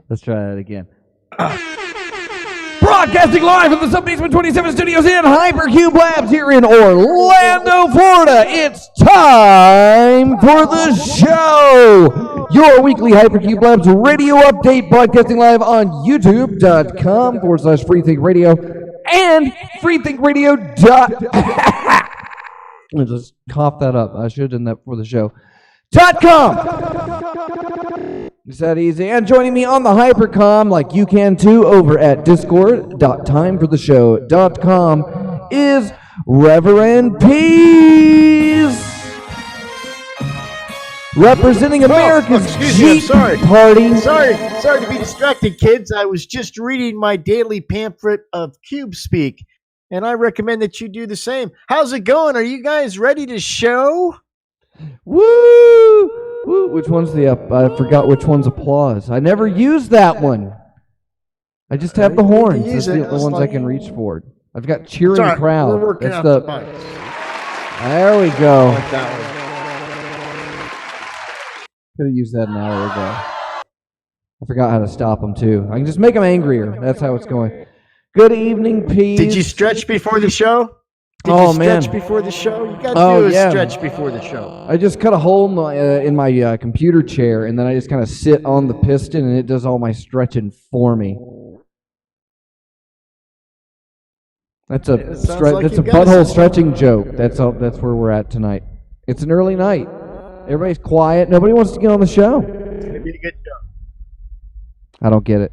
Let's try that again. Broadcasting live from the Sub-Basement 27 studios in Hypercube Labs here in Orlando, Florida. It's time for the show. Your weekly Hypercube Labs radio update, broadcasting live on youtube.com/freethinkradio and freethinkradio. I just coughed that up. I should have done that before the show. .com. It's that easy. And joining me on the Hypercom, like you can too, over at discord.timefortheshow.com is Reverend Pease. Representing America's Jeep Party. Sorry to be distracted, kids. I was just reading my daily pamphlet of Cube Speak, and I recommend that you do the same. How's it going? Are you guys ready to show? Woo! Woo! Which one's the up? I forgot which one's applause. I never used that one. I just have the horns. That's the only ones I can reach for. I've got cheering crowd. We're working That's out There we go. I like that one. Could have used that an hour ago. I forgot how to stop them too. I can just make them angrier. That's how it's going. Good evening, Pete. Did you stretch before the show? Did you stretch before the show? You got to do a stretch before the show. I just cut a hole in my computer chair, and then I just kind of sit on the piston, and it does all my stretching for me. That's a butthole stretching joke. That's where we're at tonight. It's an early night. Everybody's quiet. Nobody wants to get on the show. It's gonna be a good show. I don't get it.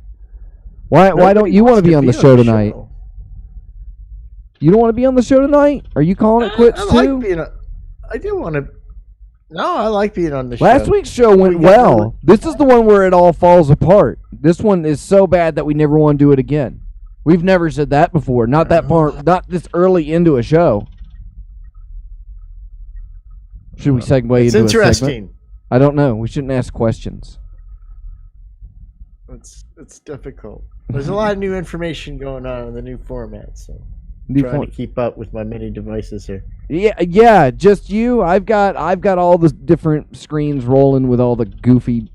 Why don't you want to be on the show tonight? You don't want to be on the show tonight? Are you calling it quits too? I do want to. No, I like being on the show. Last week's show went well. This is the one where it all falls apart. This one is so bad that we never want to do it again. We've never said that before. Not that far. Not this early into a show. Should we segue into a segment? It's interesting. I don't know. We shouldn't ask questions. It's difficult. There's a lot of new information going on in the new format, so I'm trying to keep up with my many devices here. Yeah, just you. I've got all the different screens rolling with all the goofy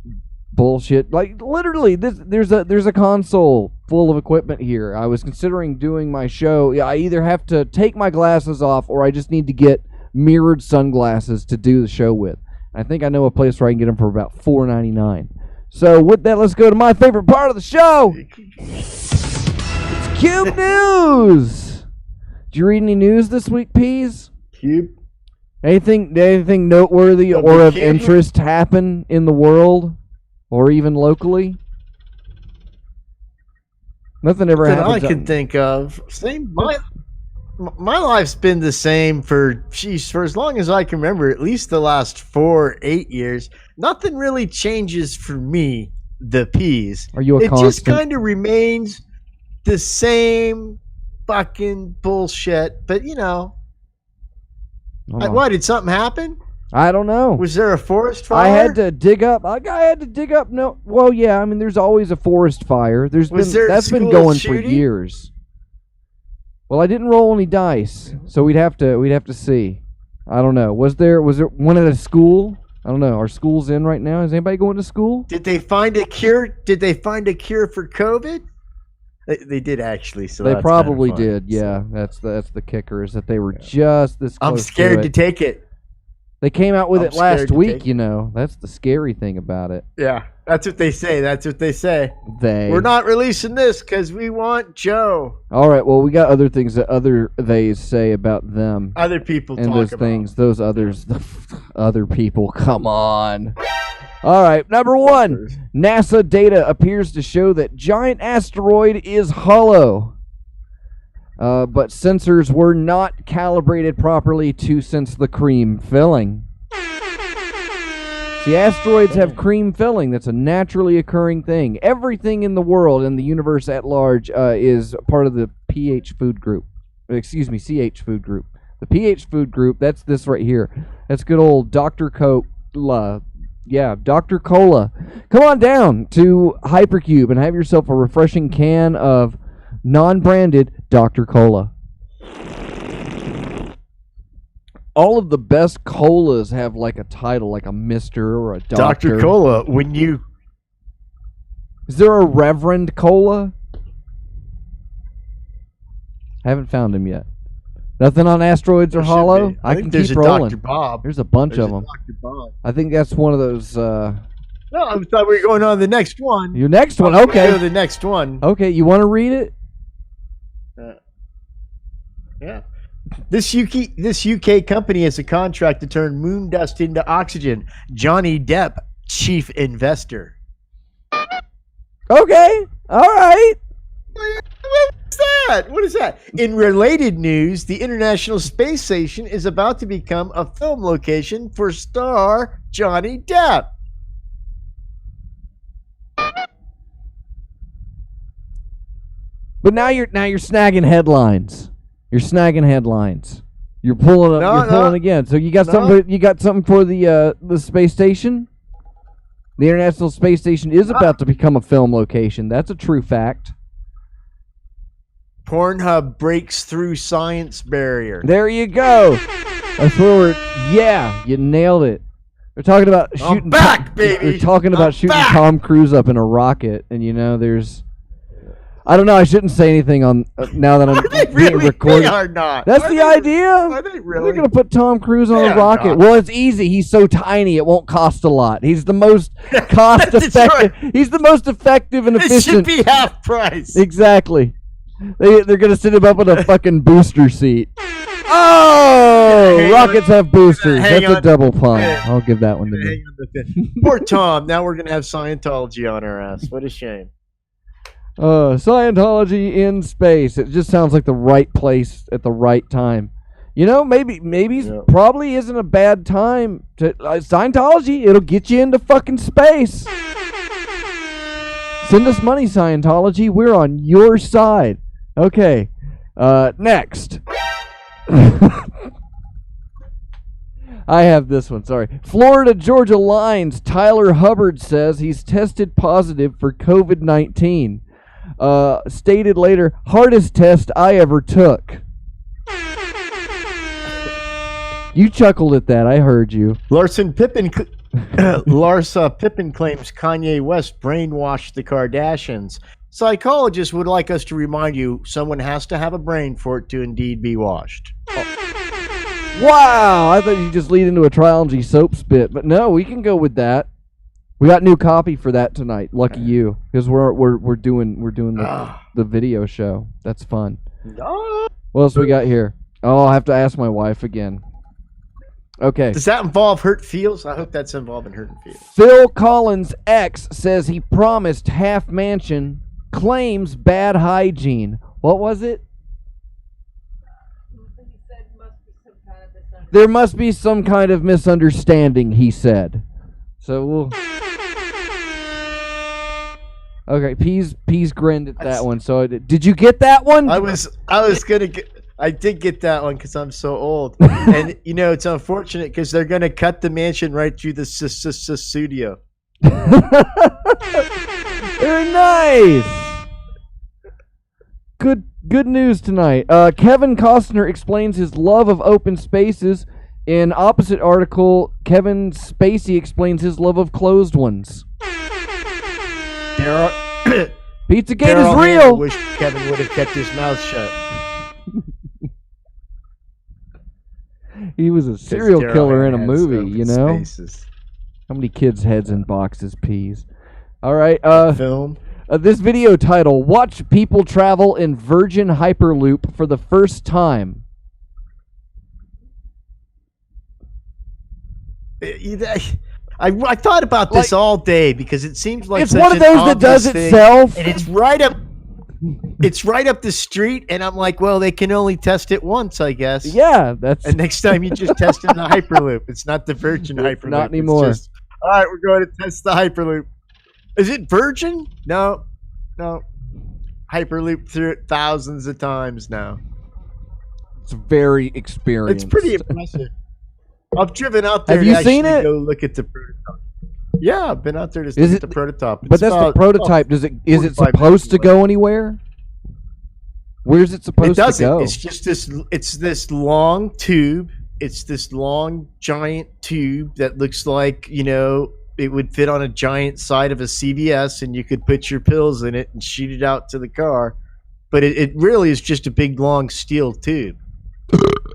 bullshit. Like literally, there's a console full of equipment here. I was considering doing my show. I either have to take my glasses off or I just need to get mirrored sunglasses to do the show with. I think I know a place where I can get them for about $4.99. So with that, let's go to my favorite part of the show. It's Cube News. Did you read any news this week, Pease? Cube? Anything noteworthy or of interest happen in the world or even locally? Nothing ever happens. I can think of. My life's been the same for as long as I can remember, at least the last 8 years. Nothing really changes for me, the Peas. Are you a constant? It just kind of remains the same fucking bullshit. But, why, did something happen? I don't know. Was there a forest fire? I had to dig up. No. Well, yeah. I mean, there's always a forest fire. That's been going for years. Well, I didn't roll any dice, so we'd have to see. I don't know. Was there one at a school? I don't know. Are schools in right now? Is anybody going to school? Did they find a cure? Did they find a cure for COVID? They did actually. So they probably did. Yeah, that's the kicker is that they were just this close. I'm scared to take it. They came out with it last week, That's the scary thing about it. Yeah, that's what they say. We're not releasing this because we want Joe. All right, well, we got other things that other theys say about them. Other people and talk those about. Things, those others, the other people, come on. All right, number one, NASA data appears to show that giant asteroid is hollow. But sensors were not calibrated properly to sense the cream filling. See, asteroids have cream filling. That's a naturally occurring thing. Everything in the world and the universe at large is part of the pH food group. Excuse me, CH food group. The pH food group, that's this right here. That's good old Dr. Cola. Yeah, Dr. Cola. Come on down to Hypercube and have yourself a refreshing can of non-branded Dr. Cola. all of the best colas have like a title, like a Mister or a Doctor. Dr. Cola, when you... Is there a Reverend Cola? I haven't found him yet. Nothing on Asteroids or Hollow? I can think keep rolling. Dr. Bob. There's a bunch There's of them. Dr. Bob. I think that's one of those. No, I thought we were going on to the next one. Your next one, Go okay. to the next one. Okay, you want to read it? Yeah. This UK company has a contract to turn moon dust into oxygen. Johnny Depp, chief investor. Okay, all right. What's that? What is that? In related news, the International Space Station is about to become a film location for star Johnny Depp. But now you're snagging headlines. You're snagging headlines. You're pulling up. You're pulling again. So you got something. You got something for the space station. The International Space Station is about to become a film location. That's a true fact. Pornhub breaks through science barrier. There you go. That's where we're. Yeah, you nailed it. They're talking about shooting. I'm back, baby. They're talking about shooting Tom Cruise up in a rocket, and there's. I don't know. I shouldn't say anything on now that I'm being recorded. They are not. That's the idea. Are they really? They're gonna put Tom Cruise on a rocket. Not. Well, it's easy. He's so tiny, it won't cost a lot. He's the most cost effective. Right. He's the most effective and efficient. It should be half price. Exactly. They're gonna sit him up in a fucking booster seat. Oh, rockets have boosters. That's a double pun. I'll give that one to me. Poor Tom. Now we're gonna have Scientology on our ass. What a shame. Scientology in space. It just sounds like the right place at the right time. Maybe probably isn't a bad time to Scientology. It'll get you into fucking space. Send us money, Scientology. We're on your side. Okay. Next. I have this one, sorry. Florida Georgia Line's Tyler Hubbard says he's tested positive for COVID-19. Stated later, hardest test I ever took. You chuckled at that, I heard you. Larsa Pippen claims Kanye West brainwashed the Kardashians. Psychologists would like us to remind you someone has to have a brain for it to indeed be washed. Wow, I thought you'd just lead into a Triology soap spit, but no, we can go with that. We got new copy for that tonight. Lucky you, because we're doing the video show. That's fun. What else we got here? Oh, I'll have to ask my wife again. Okay. Does that involve hurt feels? I hope that's involving hurt feels. Phil Collins' ex says he promised half mansion, claims bad hygiene. What was it? There must be some kind of misunderstanding, he said. So we'll... Okay, Peas grinned at that one. So did you get that one? I did get that one because I'm so old, and it's unfortunate because they're gonna cut the mansion right through the studio. Very nice. Good news tonight. Kevin Costner explains his love of open spaces. In opposite article, Kevin Spacey explains his love of closed ones. Pizzagate is real. I wish Kevin would have kept his mouth shut. He was a serial killer in a movie, Spaces. How many kids' heads in boxes, Peas? All right. Film. This video title, Watch People Travel in Virgin Hyperloop for the First Time. I thought about this all day because it seems like it's one of those that does itself, and it's right up the street. And I'm like, well, they can only test it once, I guess. Yeah, that's. And next time you just test it in the Hyperloop. It's not the Virgin Hyperloop. Not anymore. It's just, all right, we're going to test the Hyperloop. Is it Virgin? No. Hyperloop through it thousands of times now. It's very experienced. It's pretty impressive. I've driven out there. Have you seen it? Go look at the prototype. Yeah, I've been out there to look at the prototype. But that's the prototype. Is it supposed to go anywhere? Where's it supposed to go? It's just this. It's this long tube it's this long, giant tube that looks like, it would fit on a giant side of a CVS, and you could put your pills in it and shoot it out to the car. But it really is just a big, long steel tube.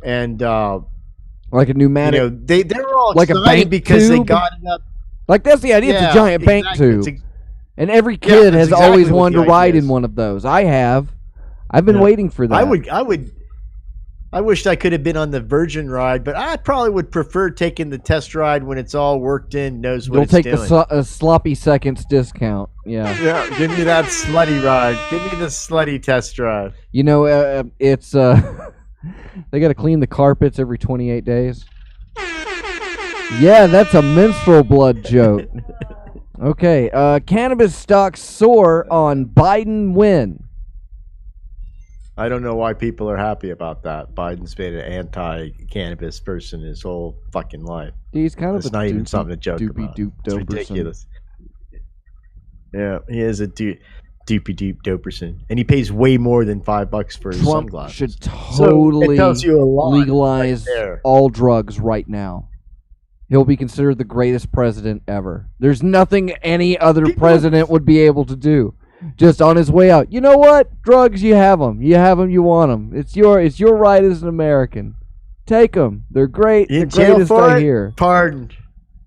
And like a pneumatic, they're all like a excited bank because tube? they got it up. Like that's the idea. It's a giant bank tube, and every kid has exactly always what wanted the to ride idea in is. one of those. I've been waiting for that. I wished I could have been on the Virgin ride, but I probably would prefer taking the test ride when it's all worked in, knows what You'll it's take doing. the sloppy seconds discount. Yeah. Yeah, give me that slutty ride. Give me the slutty test drive. It's they got to clean the carpets every 28 days. Yeah, that's a menstrual blood joke. Okay, cannabis stocks soar on Biden win. I don't know why people are happy about that. Biden's been an anti-cannabis person his whole fucking life. He's kind of it's not even something to joke about. It's ridiculous. Yeah, he is a doopy doop doperson, and he pays way more than $5 for his Trump sunglasses. should totally legalize right all drugs right now. He'll be considered the greatest president ever. There's nothing any other president would be able to do. Just on his way out. You know what? Drugs, you have them. You have them, you want them. It's your right as an American. Take them. They're great. You in the jail greatest for I it? hear. Pardoned.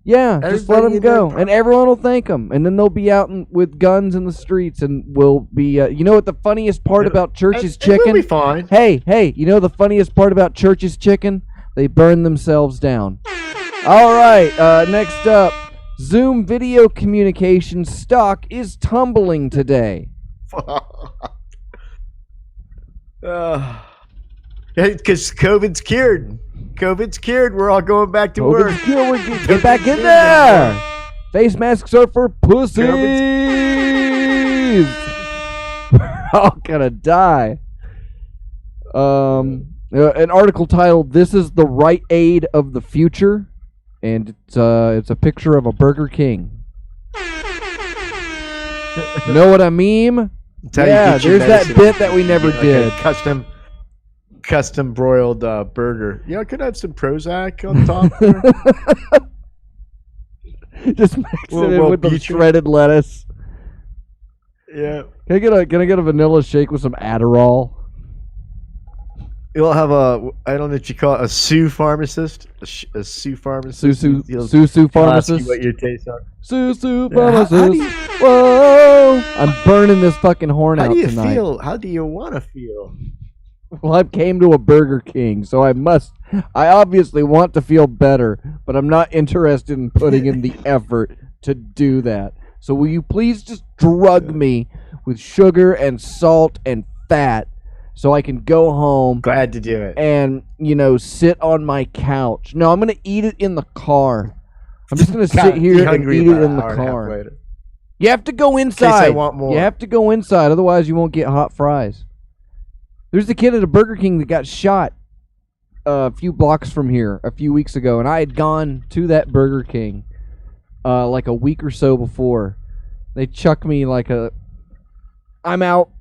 Yeah, just let Everybody them go. in there- And everyone will thank them. And then they'll be out with guns in the streets and will be... you know what the funniest part about Church's It will chicken? be fine. Hey, you know the funniest part about Church's chicken? They burn themselves down. All right, next up. Zoom video communication stock is tumbling today. Because COVID's cured. COVID's cured. We're all going back to work. Get back in there. Face masks are for pussies. We're all gonna die. An article titled "This is the Right Aid of the Future," and it's a picture of a Burger King. Know what I mean? Yeah, there's that bit that we never did. Custom broiled burger. Yeah, could I have some Prozac on top there? Just mix it in with the shredded lettuce. Yeah. Can I get a vanilla shake with some Adderall? You'll have I don't know what you call it, a Sue pharmacist. A Sue pharmacist. Sue Ask pharmacist. you what your tastes are. Sue pharmacist. Whoa! I'm burning this fucking horn out tonight. How do you feel? How do you want to feel? Well, I came to a Burger King, so I obviously want to feel better, but I'm not interested in putting in the effort to do that. So will you please just drug me with sugar and salt and fat so I can go home. Glad to do it. And, sit on my couch. No, I'm going to eat it in the car. I'm just going to sit here and eat it in the car. You have to go inside. In case I want more. You have to go inside, otherwise you won't get hot fries. There's the kid at a Burger King that got shot a few blocks from here a few weeks ago, and I had gone to that Burger King like a week or so before. They chucked me I'm out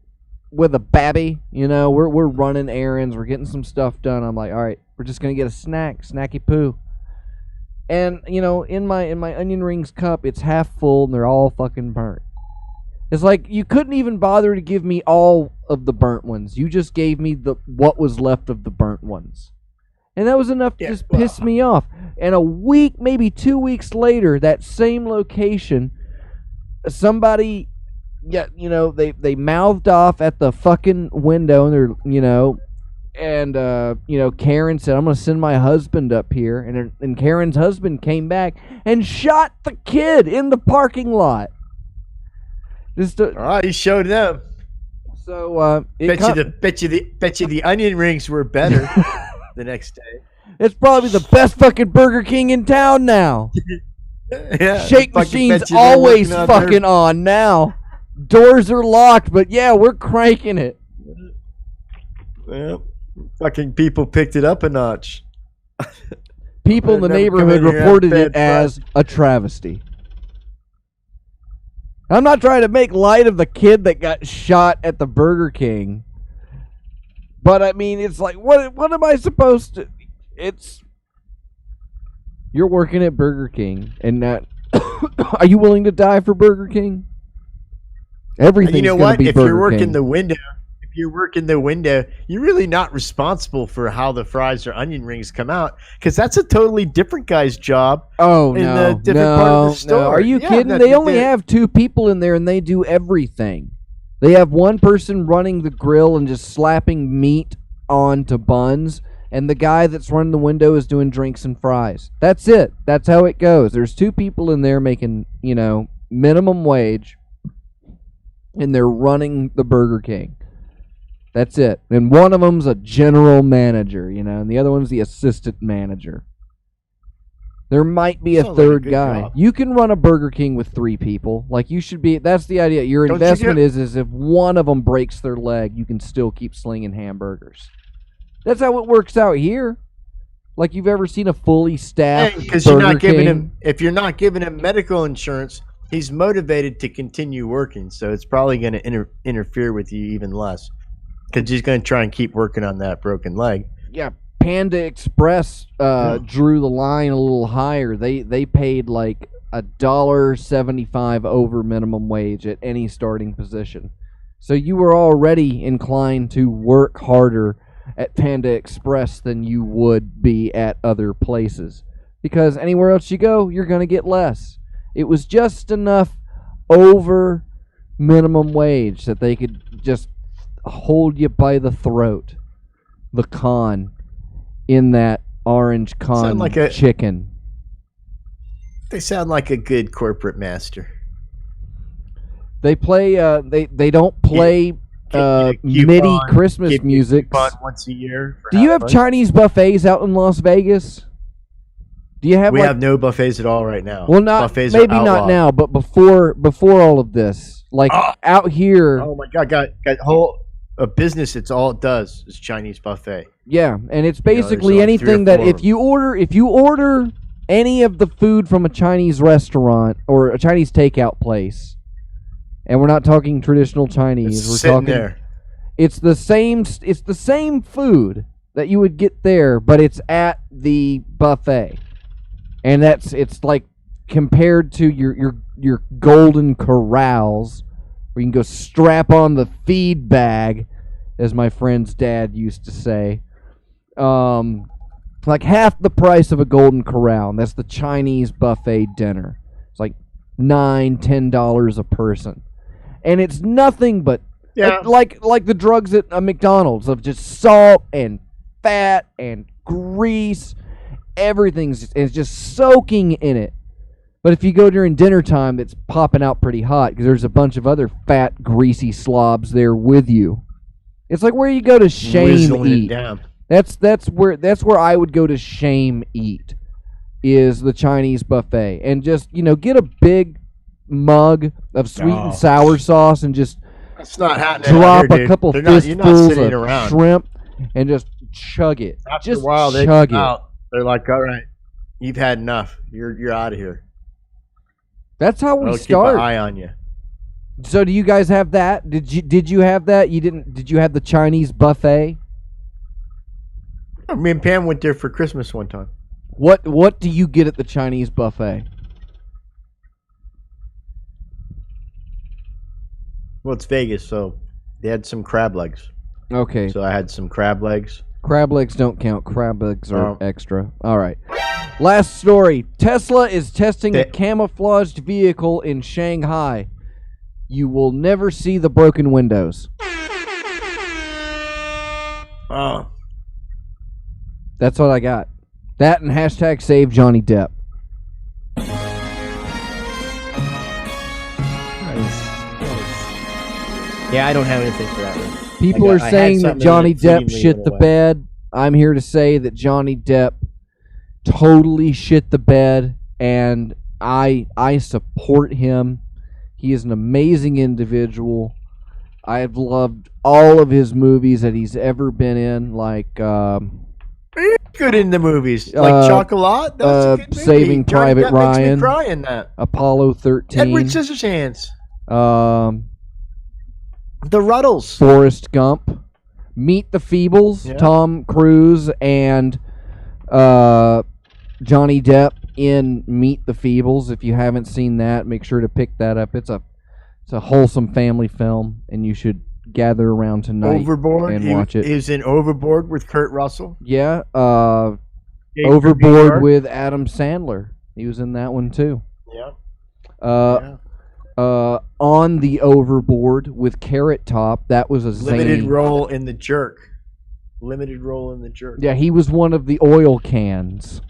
with a babby, we're running errands, we're getting some stuff done. I'm like, all right, we're just gonna get a snacky poo. And in my onion rings cup, it's half full and they're all fucking burnt. It's like you couldn't even bother to give me all of the burnt ones. You just gave me what was left of the burnt ones. And that was enough to just piss me off. And a week, maybe 2 weeks later, that same location, somebody, they mouthed off at the fucking window, and Karen said, "I'm gonna send my husband up here," and Karen's husband came back and shot the kid in the parking lot. He showed them. So bet you the onion rings were better the next day. It's probably the best fucking Burger King in town now. Yeah, Shake machine's always fucking on now. Doors are locked, but yeah, we're cranking it. Yeah, fucking people picked it up a notch. People in the neighborhood reported it as a travesty. I'm not trying to make light of the kid that got shot at the Burger King, but I mean, it's like, what am I supposed to? You're working at Burger King, and that are you willing to die for Burger King? Everything's You know gonna what? be If Burger you're working King. the window, you're really not responsible for how the fries or onion rings come out, because that's a totally different guy's job. Oh in no, a different part of the store. no! Are you Yeah, kidding? that- They only that- have 2 people in there, and they do everything. They have one person running the grill and just slapping meat onto buns, and the guy that's running the window is doing drinks and fries. That's it. That's how it goes. There's 2 people in there making, minimum wage, and they're running the Burger King. That's it. And one of them's a general manager, and the other one's the assistant manager. There might be a Sounds like a third good guy. job. You can run a Burger King with 3 people. Like, you should be. That's the idea. Your Don't you investment get- is if one of them breaks their leg, you can still keep slinging hamburgers. That's how it works out here. Like, you've ever seen a fully staffed Because Burger you're not giving King? him. If you're not giving him medical insurance, he's motivated to continue working. So it's probably going to interfere with you even less, because he's going to try and keep working on that broken leg. Yeah, Panda Express drew the line a little higher. They paid like $1.75 over minimum wage at any starting position. So you were already inclined to work harder at Panda Express than you would be at other places, because anywhere else you go, you're going to get less. It was just enough over minimum wage that they could just hold you by the throat. The con in that orange con Sound like a- chicken. They sound like a good corporate master. They play. They don't play Get you a MIDI coupon, Christmas give you a music. coupon once a year. for Do you have fun. Chinese buffets out in Las Vegas? Do you have? We like, have no buffets at all right now. well, not buffets are maybe not outlawed. now, but before all of this, like out here. Oh my god, got whole a business. It's all it does is Chinese buffet. Yeah, and it's there's basically like 3 or anything that 4 of if you order any of the food from a Chinese restaurant or a Chinese takeout place, and we're not talking traditional Chinese, It's we're sitting talking there. it's the same food that you would get there, but it's at the buffet. And it's like compared to your Golden Corrals, where you can go strap on the feed bag, as my friend's dad used to say. Like half the price of a Golden Corral, and that's the Chinese buffet dinner. It's like $9-10 a person, and it's nothing but Yeah. like the drugs at a McDonald's of just salt and fat and grease. Everything's is just soaking in it. But if you go during dinner time, it's popping out pretty hot because there's a bunch of other fat, greasy slobs there with you. It's like where you go to shame Whizzling it eat. down. That's where I would go to shame eat, is the Chinese buffet, and just get a big mug of sweet Oh. and sour sauce and just That's not happening. drop out here, a dude. couple You're not fistfuls sitting of around. shrimp and just chug it. After Just a while, they chug come it. out. They're like, "All right, you've had enough. You're out of here. That's how we I'll keep an start. eye on you." So do you guys have that? Did you have that? You didn't? Did you have the Chinese buffet? Me and Pam went there for Christmas one time. What do you get at the Chinese buffet? Well, it's Vegas, so they had some crab legs. Okay, So I had some crab legs. crab legs don't count. Crab legs are Oh. extra. All right. Last story. Tesla is testing a They- camouflaged vehicle in Shanghai. You will never see the broken windows. Oh, That's what I got. That and hashtag save Johnny Depp. yeah, I don't have anything for that one. People I are had saying that something Johnny that Depp fleetingly shit went the away. bed. I'm here to say that Johnny Depp totally shit the bed, and I support him. He is an amazing individual. I've loved all of his movies that he's ever been in, like Good in the movies, like Chocolat. That was a good movie. Saving Johnny Private Depp Ryan. Makes me cry in that. Apollo 13, Edward Scissorhands. The Ruddles. Forrest Gump, Meet the Feebles, Yeah. Tom Cruise and Johnny Depp in Meet the Feebles. If you haven't seen that, make sure to pick that up. It's a wholesome family film, and you should gather around tonight Overboard and watch it. He was in Overboard with Kurt Russell. Yeah, Escape from New Overboard York. with Adam Sandler. He was in that one too. Yeah. On the Overboard with Carrot Top. That was a Limited zany. role in The Jerk. Limited role in The Jerk. Yeah, he was one of the oil cans.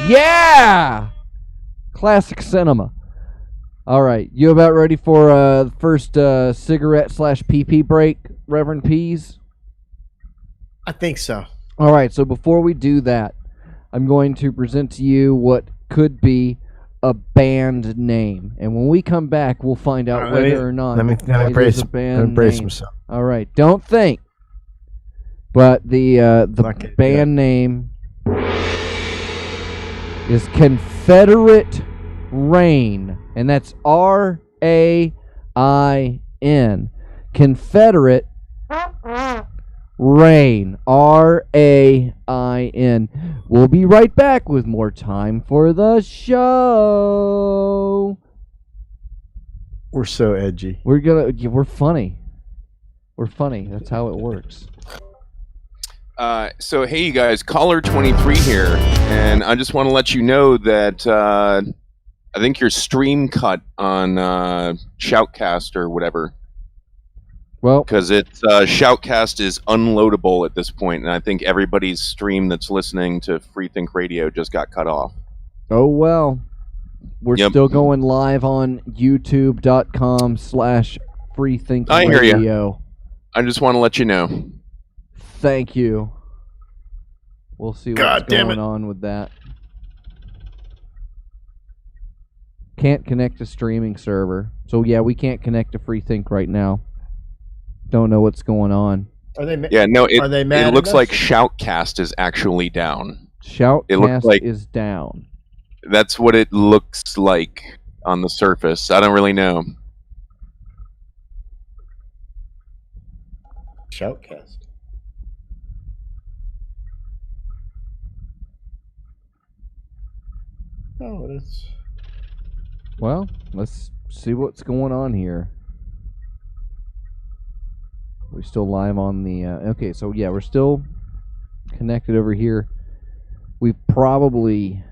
Yeah! Classic cinema. All right, you about ready for first cigarette / PP break, Reverend Pease? I think so. All right, so before we do that, I'm going to present to you what could be a band name. And when we come back, we'll find out whether or not Let me it brace, is a band brace name. myself. All right, don't think. But the Okay, band name is Confederate Rain, and that's RAIN. Confederate Rain, RAIN. We'll be right back with more time for the show. We're so edgy. We're funny. We're funny. That's how it works. So hey, you guys, caller 23 here, and I just want to let you know that I think your stream cut on Shoutcast or whatever. Well, because Shoutcast is unloadable at this point, and I think everybody's stream that's listening to Freethink Radio just got cut off. oh well. We're Yep. still going live on youtube.com/freethinkradio. I hear ya. I just want to let you know. Thank you. We'll see God what's damn going it. on with that. Can't connect to streaming server. So yeah, we can't connect to Freethink right now. Don't know what's going on. Are they? Yeah, no, Are they mad it at looks us? like Shoutcast is actually down. It looks Shoutcast like- is down. That's what it looks like on the surface. I don't really know. Shoutcast. Oh, that's. Well, let's see what's going on here. We still live on the okay, so yeah, we're still connected over here. We probably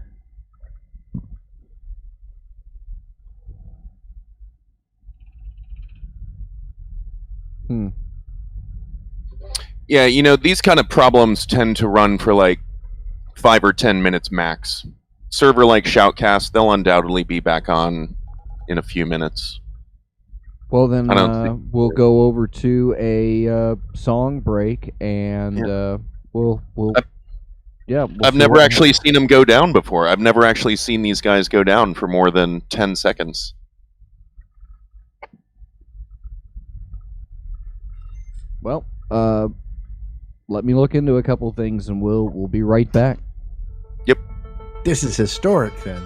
Yeah, you know, these kind of problems tend to run for like 5 or 10 minutes max. Server like Shoutcast, they'll undoubtedly be back on in a few minutes. well then I don't think- we'll go over to a song break and we'll yeah, we'll I've see never what actually seen them go down before. I've never actually seen these guys go down for more than 10 seconds. Well, let me look into a couple things and we'll be right back. This is historic, then.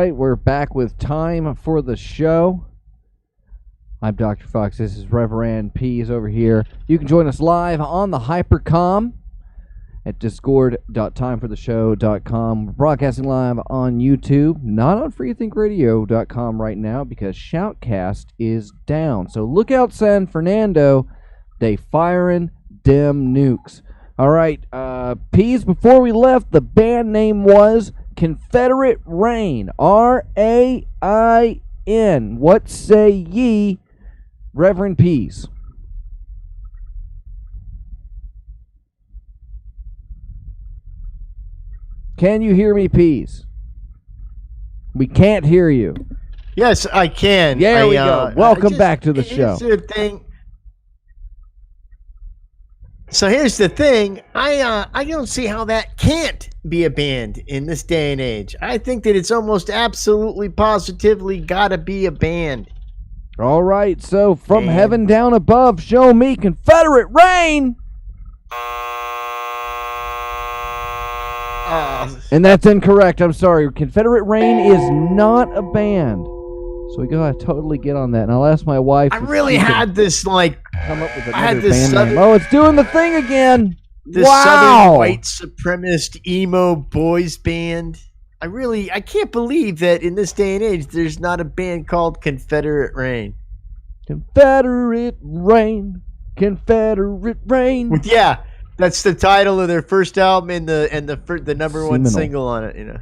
right, we're back with time for the show. I'm Dr. Fox. This is Reverend Pease over here. You can join us live on the Hypercom at discord.timefortheshow.com. We're broadcasting live on YouTube, not on freethinkradio.com right now because Shoutcast is down. So look out, San Fernando. They firing dem nukes. All right, Pease, before we left, the band name was Confederate Rain. R-A-I-N. What say ye, Reverend Pease? Can you hear me, Pease? We can't hear you. Yes, I can. There we go. Welcome back to the show. Here's the thing. So here's the thing. I don't see how that can't be a band in this day and age. I think that it's almost absolutely positively gotta be a band. All right, so from heaven down above, show me Confederate Rain. And that's incorrect. I'm sorry. Confederate Rain is not a band. So we gotta totally get on that. And I'll ask my wife. I really had this like come up with I had another this band name. Oh, it's doing the thing again. This wow. Southern white supremacist emo boys band. I can't believe that in this day and age there's not a band called Confederate Rain. Confederate Rain. Confederate Rain. Yeah. That's the title of their first album and the number one single on it, you know.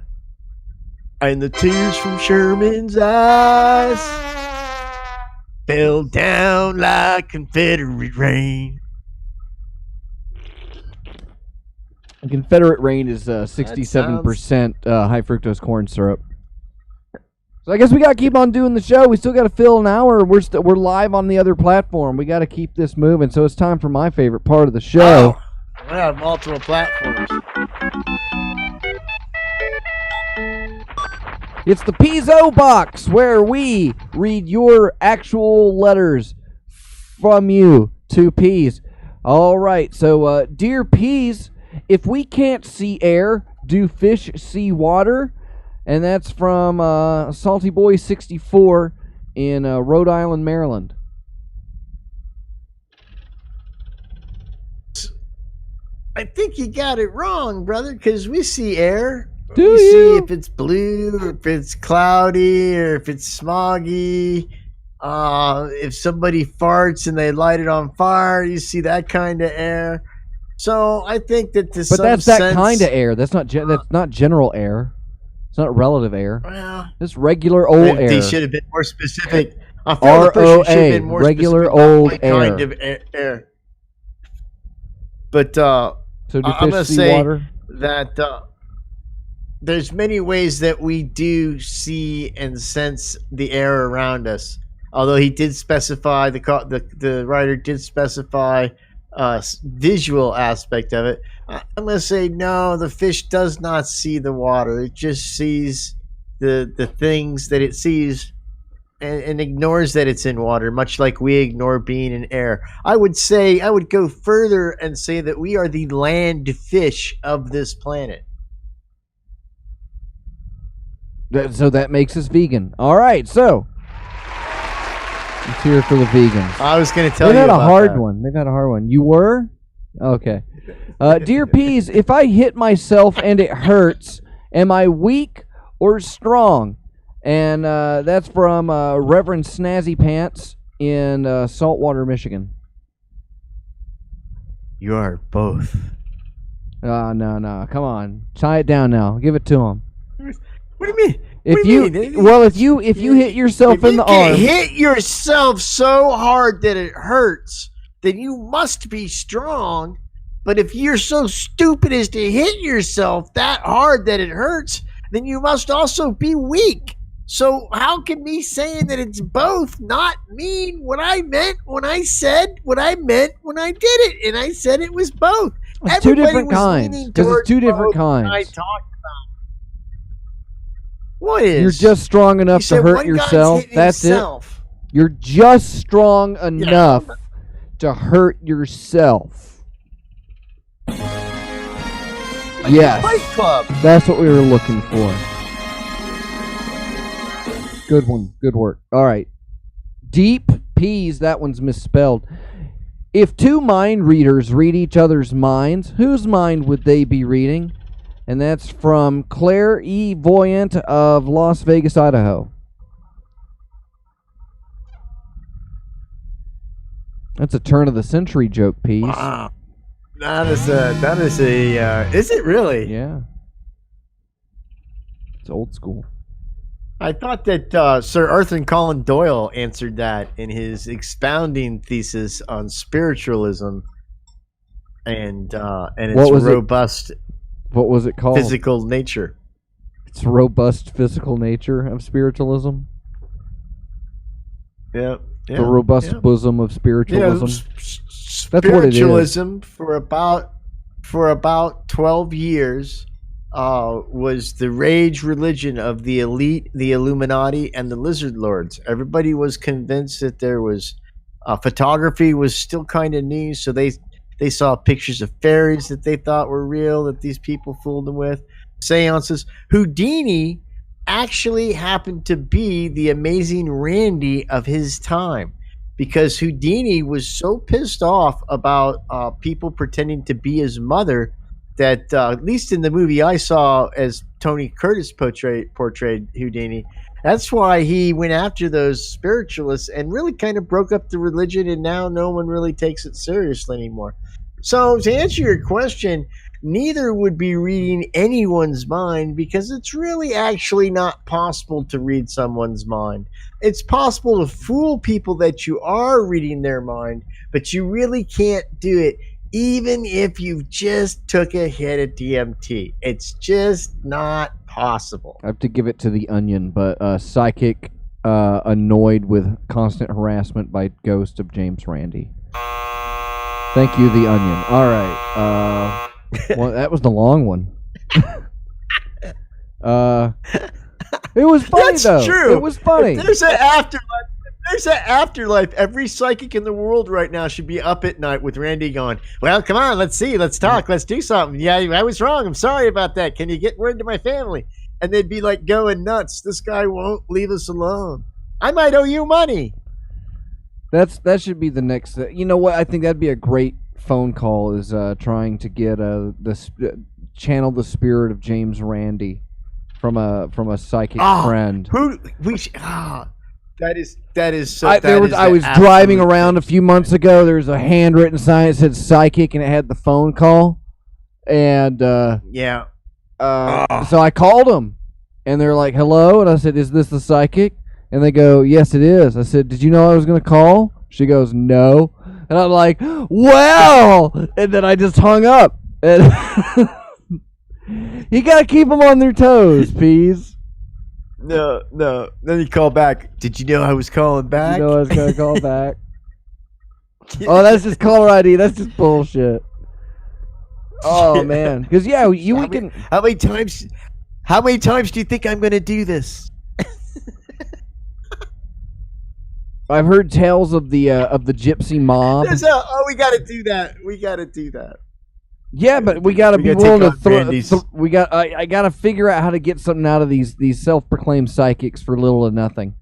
And the tears from Sherman's eyes fell down like Confederate rain. Confederate Rain is 67% high fructose corn syrup. So I guess we gotta keep on doing the show. We still gotta fill an hour. We're live on the other platform. We gotta keep this moving. So it's time for my favorite part of the show. Oh, we have multiple platforms. It's the Pizzo Box, where we read your actual letters from you to Pease. All right, so dear Pease, if we can't see air, do fish see water? And that's from Salty Boy 64 in Rhode Island, Maryland. I think you got it wrong, brother, because we see air. Do we see you? if it's blue, or if it's cloudy, or if it's smoggy. If somebody farts and they light it on fire, you see that kind of air. So I think that But that's that kind of air. That's not general air. It's not relative air. Well, it's regular old air. They should have been more specific. I feel the person should have been more regular specific old what air. Kind of air. But so do I'm fish gonna see say water? that there's many ways that we do see and sense the air around us. Although he did specify the writer did specify visual aspect of it. I'm gonna say no. The fish does not see the water. It just sees the things that it sees and ignores that it's in water, much like we ignore being in air. I would go further and say that we are the land fish of this planet. So that makes us vegan. All right, so let's hear it for the vegans. I was going to tell you They've had about a hard that. one. They've had a hard one. You were? Okay. Dear Pease, if I hit myself and it hurts, am I weak or strong? And that's from Reverend Snazzy Pants in Saltwater, Michigan. You are both. No. Come on. Tie it down now. Give it to him. What do you mean? If you hit yourself in the arm, hit yourself so hard that it hurts, then you must be strong. But if you're so stupid as to hit yourself that hard that it hurts, then you must also be weak. So how can me saying that it's both not mean what I meant when I said what I meant when I did it? And I said it was both. it's two different kinds. Because it's two different kinds. I talked about. What is? You're just strong enough to hurt yourself. That's it. You're just strong enough to hurt yourself. Like yes. Fight Club. That's what we were looking for. Good one. Good work. All right. Deep Peas. That one's misspelled. If two mind readers read each other's minds, whose mind would they be reading? And that's from Claire E. Voyant of Las Vegas, Idaho. That's a turn of the century joke piece. Wow. That is a is it really? Yeah. It's old school. I thought that Sir Arthur Conan Doyle answered that in his expounding thesis on spiritualism and its robust what was it called? physical nature. It's robust physical nature of spiritualism. Yeah. The robust bosom of spiritualism. That's what it is. Spiritualism for about 12 years was the rage religion of the elite, the Illuminati, and the Lizard Lords. Everybody was convinced that there was photography was still kind of new, so they saw pictures of fairies that they thought were real, that these people fooled them with. Seances. Houdini actually happened to be the amazing Randy of his time, because Houdini was so pissed off about people pretending to be his mother that at least in the movie I saw, as Tony Curtis portrayed Houdini, that's why he went after those spiritualists and really kind of broke up the religion, and now no one really takes it seriously anymore. So to answer your question, neither would be reading anyone's mind, because it's really actually not possible to read someone's mind. It's possible to fool people that you are reading their mind, but you really can't do it even if you just took a hit of DMT. It's just not possible. I have to give it to The Onion, but psychic annoyed with constant harassment by ghost of James Randi. Thank you, The Onion. All right. Well, that was the long one. It was funny. That's though. true. It was funny. If there's an afterlife. There's an afterlife. Every psychic in the world right now should be up at night with Randy going, well, come on, let's see, let's talk, let's do something. Yeah, I was wrong. I'm sorry about that. Can you get word to my family? And they'd be like going nuts. This guy won't leave us alone. I might owe you money. That should be the next. You know what? I think that'd be a great phone call. Is trying to get channel the spirit of James Randi from a psychic friend. That is so. I was driving around a few months ago. There was a handwritten sign that said psychic, and it had the phone call. And yeah. So I called them, and they're like, "Hello," and I said, "Is this the psychic?" And they go, "Yes, it is." I said, "Did you know I was going to call?" She goes, "No." And I'm like, "Well," and then I just hung up. And you got to keep them on their toes, Peas. No. Then you call back. Did you know I was calling back? Did you know I was going to call back? Oh, that's just caller ID. That's just bullshit. Oh, man. Because, yeah, we can... How many times do you think I'm going to do this? I've heard tales of the gypsy mob. We got to do that. Yeah, but we got to be willing to throw. I got to figure out how to get something out of these self-proclaimed psychics for little or nothing.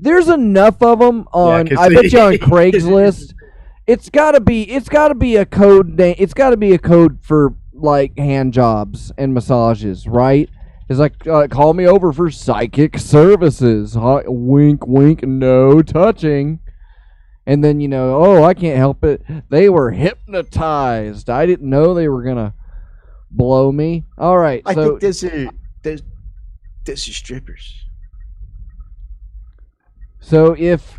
There's enough of them on. I bet you on Craigslist. It's got to be a code name. It's got to be a code for like hand jobs and massages, right? It's like call me over for psychic services. Wink, wink, no touching. And then, I can't help it. They were hypnotized. I didn't know they were going to blow me. All right. I think this is strippers. So if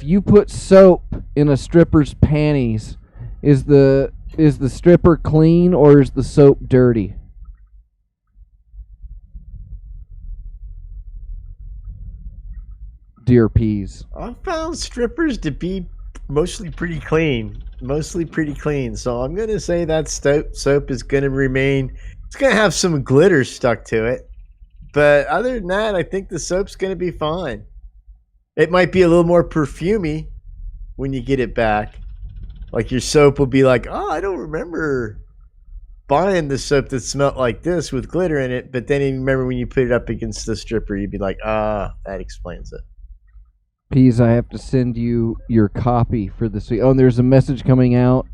you put soap in a stripper's panties, is the stripper clean or is the soap dirty? Dear Peas. I found strippers to be mostly pretty clean. So I'm going to say that soap is going to remain. It's going to have some glitter stuck to it. But other than that, I think the soap's going to be fine. It might be a little more perfumey when you get it back. Like your soap will be like, oh, I don't remember buying the soap that smelled like this with glitter in it, but then you remember when you put it up against the stripper, you'd be like, that explains it. Peas, I have to send you your copy for this week. Oh, and there's a message coming out.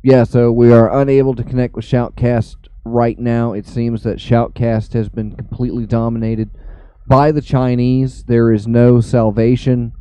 Yeah, so we are unable to connect with Shoutcast right now. It seems that Shoutcast has been completely dominated by the Chinese. There is no salvation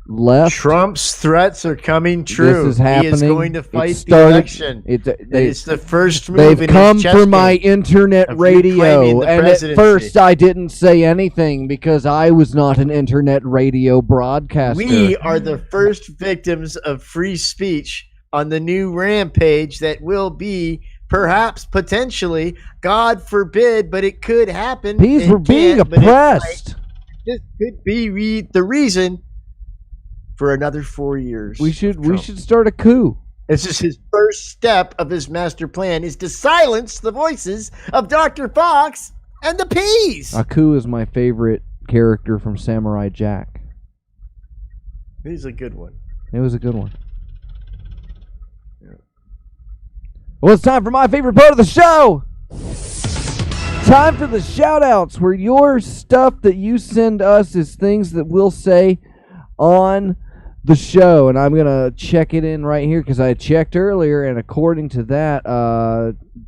left. Trump's threats are coming true. This is happening. He is going to fight the election. It's the first move they've in come his for my internet radio, and at first I didn't say anything because I was not an internet radio broadcaster. We are the first victims of free speech on the new rampage that will be, perhaps, potentially, God forbid, but it could happen. Peas, we're being oppressed. This could be the reason for another 4 years. We should start a coup. This is his first step of his master plan, is to silence the voices of Dr. Fox and the Peas. Aku is my favorite character from Samurai Jack. He's a good one. It was a good one. Yeah. Well, it's time for my favorite part of the show. Time for the shout-outs, where your stuff that you send us is things that we'll say on the show. And I'm going to check it in right here because I checked earlier, and according to that,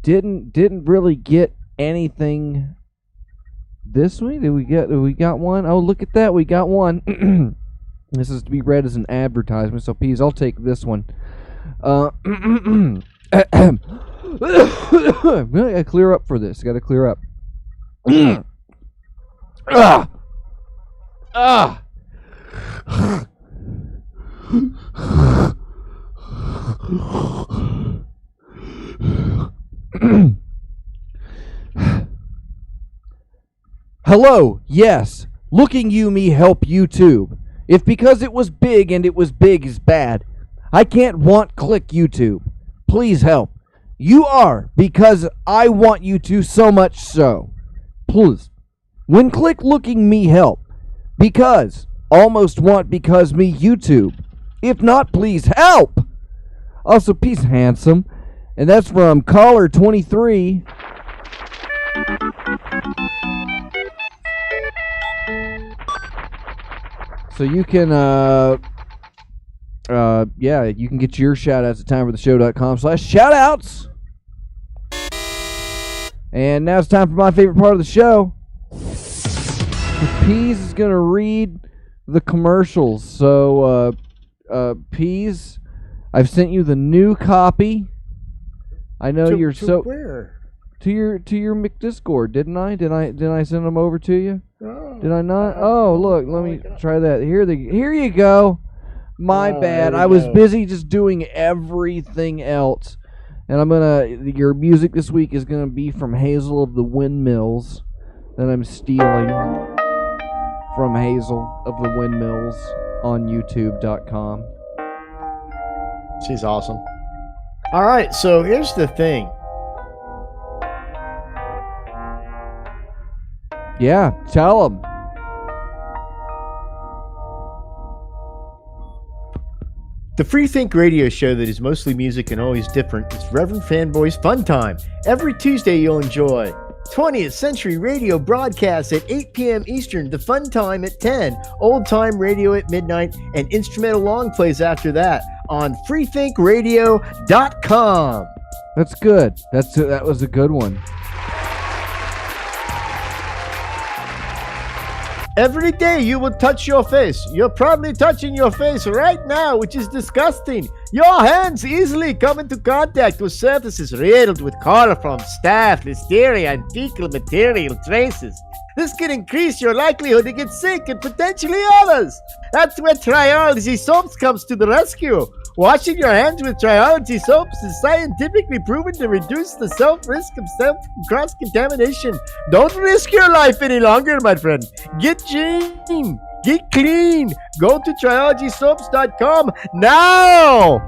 didn't really get anything this week. Did we got one? Oh, look at that. We got one. This is to be read as an advertisement, so Peas, I'll take this one. Really, I gotta clear up for this. Gotta clear up. Hello, yes. Looking you me help YouTube. If because it was big and it was big is bad, I can't want click YouTube. Please help. You are, because I want you to so much so. Please. When click looking me help. Because. Almost want because me YouTube. If not, please help. Also, peace handsome. And that's from caller 23. So you can, you can get your shout-outs at timefortheshow.com/shout-outs. And now it's time for my favorite part of the show. Peas is going to read the commercials. So, Peas, I've sent you the new copy. I know you're so... Where? To your McDiscord, didn't I? Did I send them over to you? Oh, Did I not? Oh, look, let me try that. Here you go. My bad. I was busy just doing everything else. And your music this week is gonna be from Hazel of the Windmills that I'm stealing from Hazel of the Windmills on YouTube.com. She's awesome. All right, so here's the thing. Yeah, tell them. The Free Think radio show that is mostly music and always different is Reverend Fanboy's Fun Time. Every Tuesday you'll enjoy 20th Century Radio broadcasts at 8 p.m. Eastern, the Fun Time at 10, Old Time Radio at midnight, and instrumental long plays after that on freethinkradio.com. That's good. That was a good one. Every day you will touch your face. You're probably touching your face right now, which is disgusting. Your hands easily come into contact with surfaces riddled with coliform, staph, listeria, and fecal material traces. This can increase your likelihood to get sick and potentially others. That's where Triology Soaps comes to the rescue. Washing your hands with Triology Soaps is scientifically proven to reduce the self-risk of cross-contamination. Don't risk your life any longer, my friend. Get clean. Get clean. Go to triologysoaps.com now.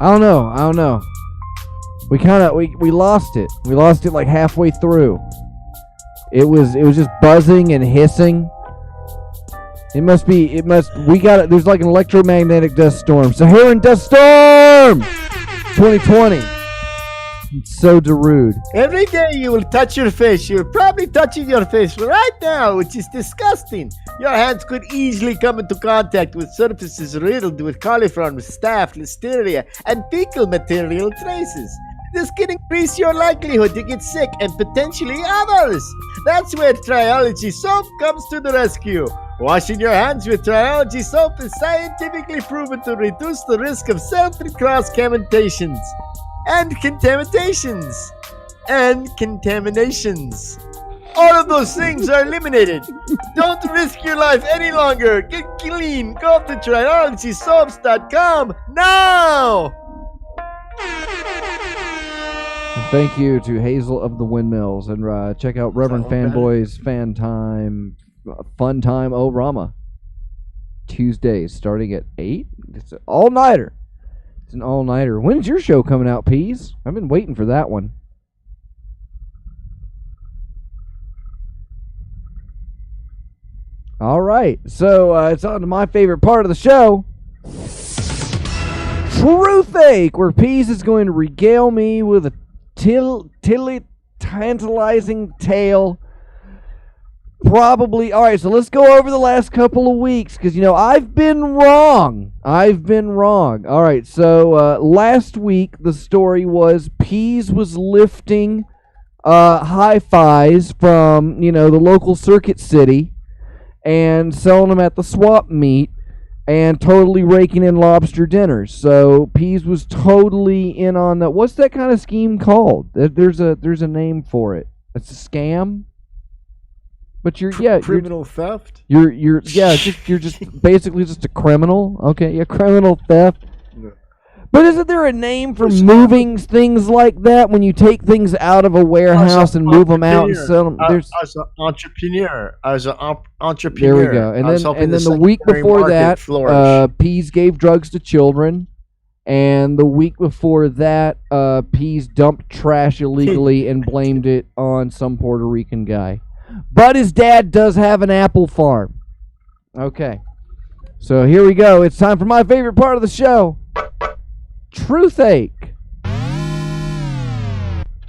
I don't know. We lost it. We lost it like halfway through. It was just buzzing and hissing. We got it. There's like an electromagnetic dust storm. Saharan dust storm! 2020. It's so Darude. Every day you will touch your face. You're probably touching your face right now, which is disgusting. Your hands could easily come into contact with surfaces riddled with coliform, staph, listeria, and fecal material traces. This can increase your likelihood to get sick and potentially others. That's where Triology soap comes to the rescue. Washing your hands with Triology soap is scientifically proven to reduce the risk of self and cross contaminations. And contaminations. All of those things are eliminated. Don't risk your life any longer. Get clean. Go to TriologySoaps.com now. Thank you to Hazel of the Windmills. And check out Reverend Fanboy's Fun Time O Rama. Tuesdays starting at 8. It's an all-nighter. It's an all-nighter. When's your show coming out, Peas? I've been waiting for that one. All right. So it's on to my favorite part of the show. Truthache, where Peas is going to regale me with a tantalizing tale. Probably. All right, so let's go over the last couple of weeks because, I've been wrong. All right, so last week the story was Peas was lifting hi-fis from, the local Circuit City and selling them at the swap meet and totally raking in lobster dinners. So Peas was totally in on that. What's that kind of scheme called? There's a name for it. It's a scam. But criminal theft. You're just basically just a criminal. Okay, criminal theft. No. But isn't there a name for moving things like that when you take things out of a warehouse and move them out and sell them? As an entrepreneur. There we go. And then the week before that, Peas gave drugs to children. And the week before that, Peas dumped trash illegally and blamed it on some Puerto Rican guy. But his dad does have an apple farm. Okay. So here we go. It's time for my favorite part of the show. Truthache.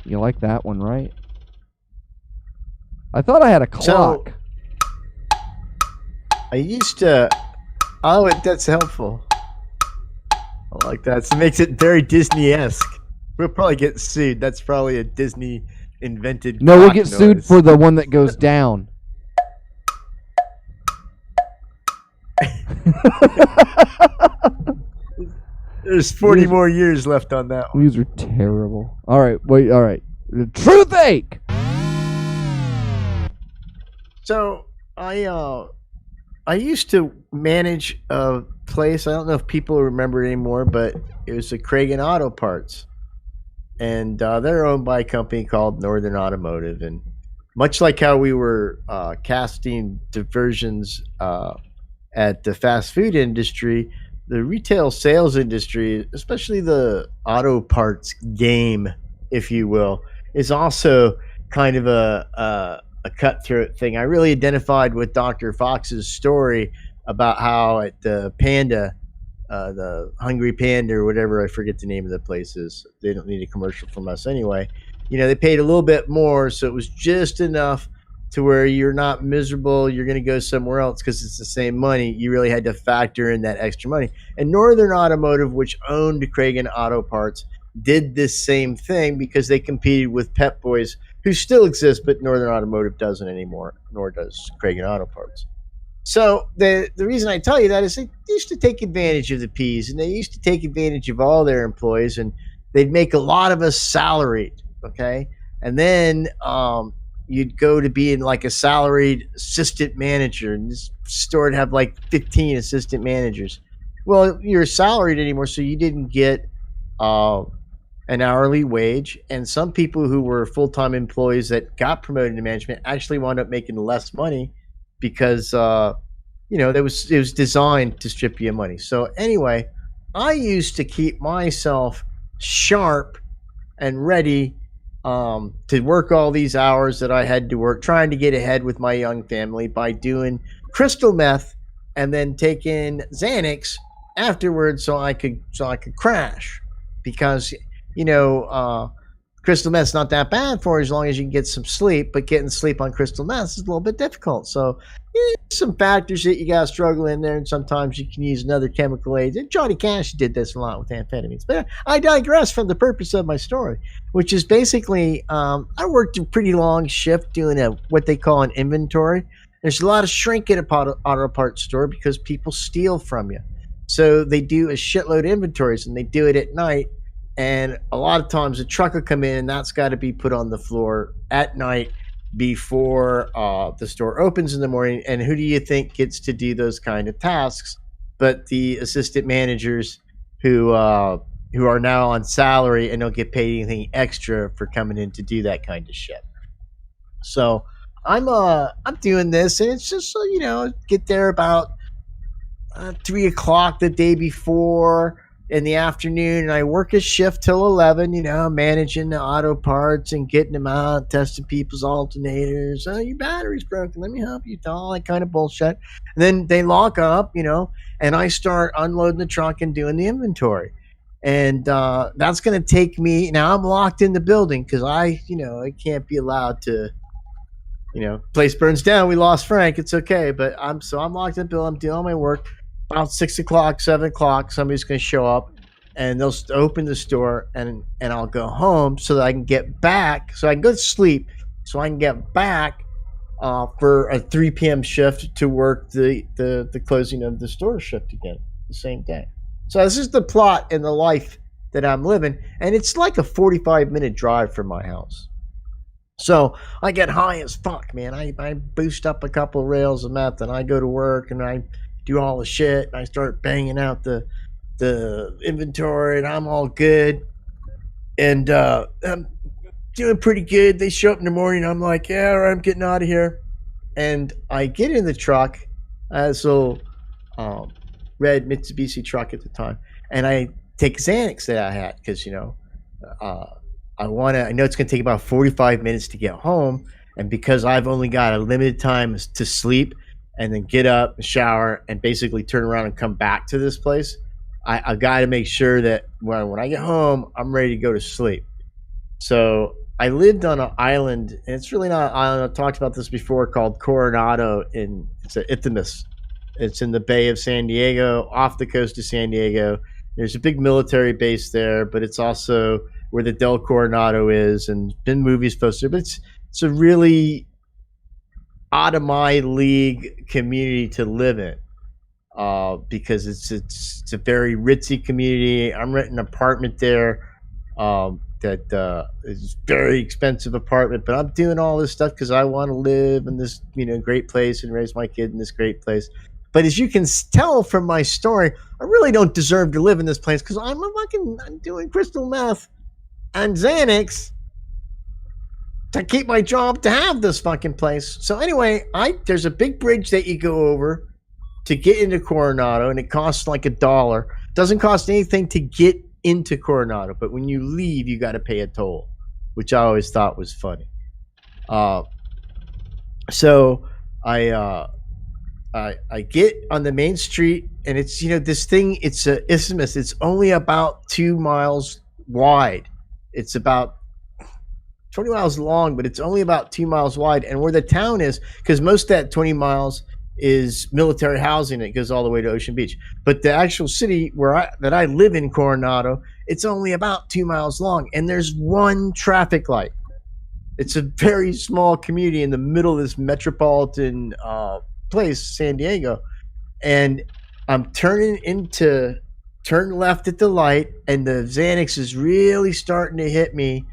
You like that one, right? I thought I had a clock. So, I used to... Oh, that's helpful. I like that. So it makes it very Disney-esque. We'll probably get sued. That's probably a Disney... invented. No, we'll get sued for the one that goes down. There's 40 more years left on that one. These are terrible. All right, wait. All right, Truthache. So I used to manage a place. I don't know if people remember it anymore, but it was the Kragen Auto Parts. And they're owned by a company called Northern Automotive. And much like how we were casting diversions at the fast food industry, the retail sales industry, especially the auto parts game, if you will, is also kind of a cutthroat thing. I really identified with Dr. Fox's story about how at the Panda, the Hungry Panda or whatever, I forget the name of the place is. They don't need a commercial from us anyway. They paid a little bit more, so it was just enough to where you're not miserable. You're going to go somewhere else because it's the same money. You really had to factor in that extra money. And Northern Automotive, which owned Kragen Auto Parts, did this same thing because they competed with Pep Boys, who still exist, but Northern Automotive doesn't anymore, nor does Kragen Auto Parts. So the reason I tell you that is they used to take advantage of the P's, and they used to take advantage of all their employees, and they'd make a lot of us salaried, okay? And then you'd go to being like a salaried assistant manager, and this store would have like 15 assistant managers. Well, you're salaried anymore, so you didn't get an hourly wage, and some people who were full-time employees that got promoted to management actually wound up making less money because it was designed to strip you of money. So anyway, I used to keep myself sharp and ready to work all these hours that I had to work, trying to get ahead with my young family by doing crystal meth and then taking Xanax afterwards so I could crash. because crystal meth's not that bad for you as long as you can get some sleep, but getting sleep on crystal meth is a little bit difficult. So some factors that you got to struggle in there, and sometimes you can use another chemical aid. And Johnny Cash did this a lot with amphetamines. But I digress from the purpose of my story, which is basically I worked a pretty long shift doing what they call an inventory. There's a lot of shrink at a auto parts store because people steal from you. So they do a shitload of inventories, and they do it at night. And a lot of times a truck will come in, and that's got to be put on the floor at night before the store opens in the morning. And who do you think gets to do those kind of tasks but the assistant managers who are now on salary and don't get paid anything extra for coming in to do that kind of shit. So I'm doing this, and it's just get there about 3 o'clock the day before in the afternoon, and I work a shift till 11, managing the auto parts and getting them out, testing people's alternators. Oh, your battery's broken, let me help you, all that kind of bullshit. And then they lock up, and I start unloading the truck and doing the inventory. And that's going to take me, now I'm locked in the building because I can't be allowed to, place burns down, we lost Frank, it's okay. But I'm locked in the building, I'm doing all my work. About 6 o'clock, 7 o'clock, somebody's going to show up, and they'll open the store, and I'll go home so that I can get back, so I can go to sleep, so I can get back for a 3 p.m. shift to work the closing of the store shift again the same day. So this is the plot and the life that I'm living, and it's like a 45-minute drive from my house. So I get high as fuck, man. I boost up a couple of rails of meth, and I go to work, and I do all the shit, and I start banging out the inventory, and I'm all good, and I'm doing pretty good. They show up in the morning, I'm like, yeah, all right, I'm getting out of here. And I get in the truck, this little red Mitsubishi truck at the time, and I take Xanax that I had, because I know it's going to take about 45 minutes to get home, and because I've only got a limited time to sleep and then get up, shower, and basically turn around and come back to this place, I got to make sure that when I get home, I'm ready to go to sleep. So I lived on an island, and it's really not an island. I've talked about this before, called Coronado. It's an Isthmus. It's in the Bay of San Diego, off the coast of San Diego. There's a big military base there, but it's also where the Del Coronado is, and been movies posted. But it's a really out of my league community to live in, because it's a very ritzy community. I'm renting an apartment there that is very expensive apartment, but I'm doing all this stuff because I want to live in this great place and raise my kid in this great place. But as you can tell from my story, I really don't deserve to live in this place because I'm doing crystal meth and Xanax to keep my job to have this fucking place. So anyway, there's a big bridge that you go over to get into Coronado, and it costs like $1. Doesn't cost anything to get into Coronado, but when you leave, you got to pay a toll, which I always thought was funny. So I get on the main street, and it's this thing. It's a isthmus. It's only about 2 miles wide. It's about 20 miles long, but it's only about 2 miles wide. And where the town is, because most of that 20 miles is military housing, it goes all the way to Ocean Beach. But the actual city that I live in, Coronado, it's only about 2 miles long, and there's one traffic light. It's a very small community in the middle of this metropolitan place, San Diego, and I'm turn left at the light, and the Xanax is really starting to hit me,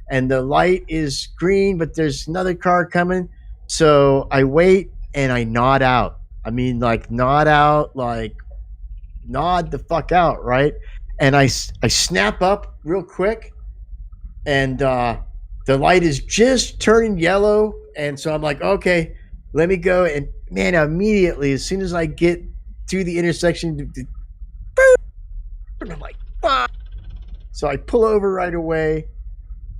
and the light is green, but there's another car coming, so I wait and I nod out. I mean, like nod out, like nod the fuck out, right? And I snap up real quick, and the light is just turning yellow, and so I'm like, okay, let me go. And man, immediately, as soon as I get to the intersection, and I'm like, fuck. So I pull over right away,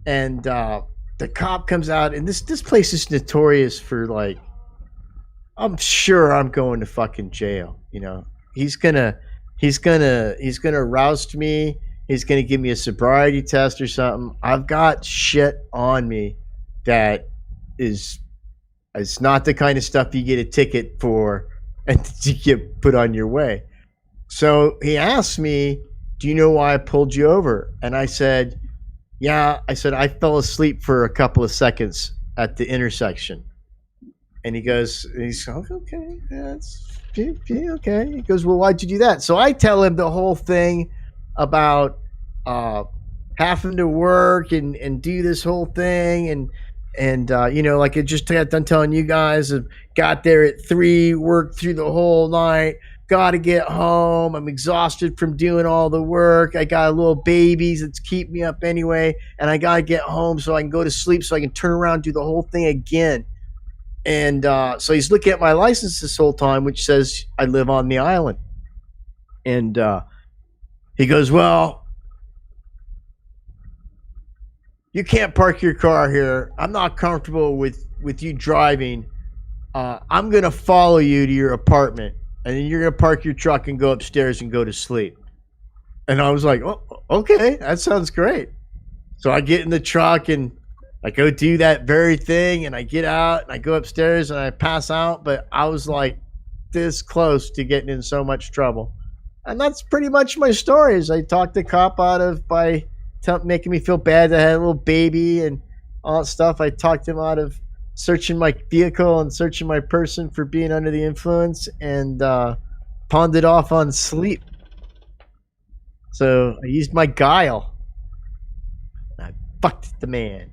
and the cop comes out, and this place is notorious for, like, I'm sure I'm going to fucking jail. He's gonna roust me. He's going to give me a sobriety test or something. I've got shit on me that is it's not the kind of stuff you get a ticket for and you get put on your way. So he asked me, do you know why I pulled you over? And I said, yeah. I said, I fell asleep for a couple of seconds at the intersection. And he's okay, that's okay. He goes, well, why'd you do that? So I tell him the whole thing about having to work and do this whole thing. And like I just got done telling you guys, I got there at 3, worked through the whole night, got to get home. I'm exhausted from doing all the work. I got a little babies that's keep me up anyway, and I got to get home so I can go to sleep so I can turn around and do the whole thing again. And so he's looking at my license this whole time, which says I live on the island. And he goes, well, you can't park your car here. I'm not comfortable with you driving. I'm going to follow you to your apartment, and then you're going to park your truck and go upstairs and go to sleep. And I was like, oh, okay, that sounds great. So I get in the truck and I go do that very thing, and I get out and I go upstairs and I pass out, but I was like this close to getting in so much trouble. And that's pretty much my story. Is I talked the cop out of by making me feel bad that I had a little baby and all that stuff. I talked him out of searching my vehicle and searching my person for being under the influence, and pawned it off on sleep. So I used my guile. I fucked the man.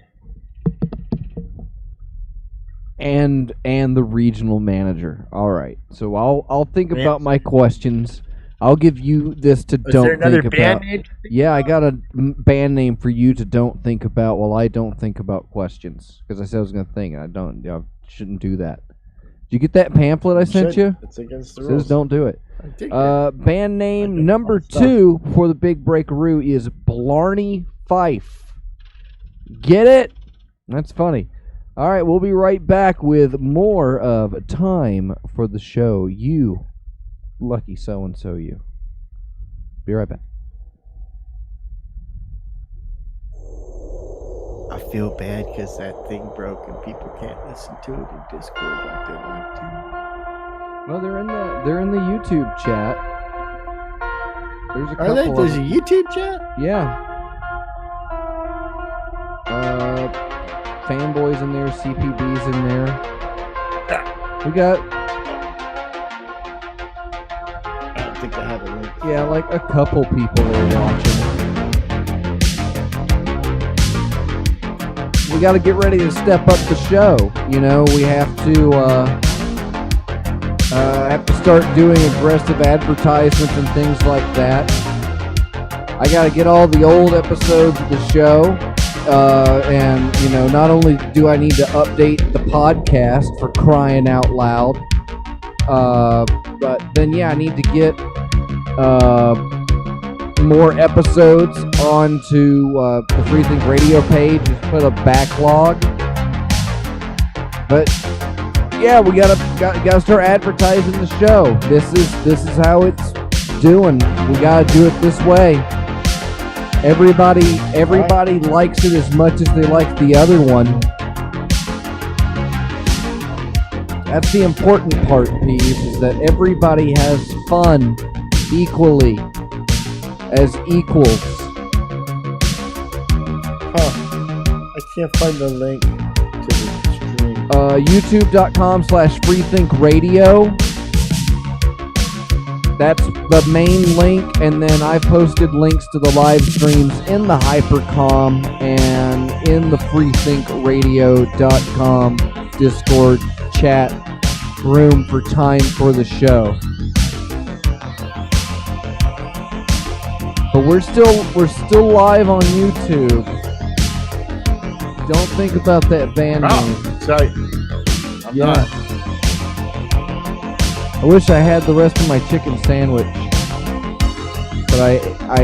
And the regional manager. All right. So I'll think about my questions. I'll give you this to don't there another think band about. name? Yeah, I got a band name for you to don't think about while I don't think about questions. Because I said I was going to think, and I shouldn't do that. Did you get that pamphlet I sent you? It's against the It rules. says don't do it. I dig that. Band name number 2 for the Big Breakaroo is Blarney Fife. Get it? That's funny. All right, we'll be right back with more of Time for the Show. You lucky so-and-so you. Be right back. I feel bad because that thing broke and people can't listen to it in Discord like they like to. Well, they're in the YouTube chat. There's a couple. There's a YouTube chat? Yeah. Fanboys in there, CPB's in there. We got. I don't think I have a link. Yeah, like a couple people are watching. We got to get ready to step up the show. You know, we have to start doing aggressive advertisements and things like that. I got to get all the old episodes of the show, and you know, not only do I need to update the podcast for crying out loud, but then yeah, I need to get more episodes onto the Free Think Radio page. Just put a backlog. But yeah, we gotta start advertising the show. This is how it's doing. We gotta do it this way. Everybody likes it as much as they like the other one. That's the important part, Pease, is that everybody has fun equally as equals. I can't find the link to the stream. YouTube.com/freethinkradio. That's the main link, and then I posted links to the live streams in the Hypercom and in the freethinkradio.com Discord chat room for Time for the Show. But we're still live on YouTube. Don't think about that band name. Sorry. I'm not. I wish I had the rest of my chicken sandwich, but I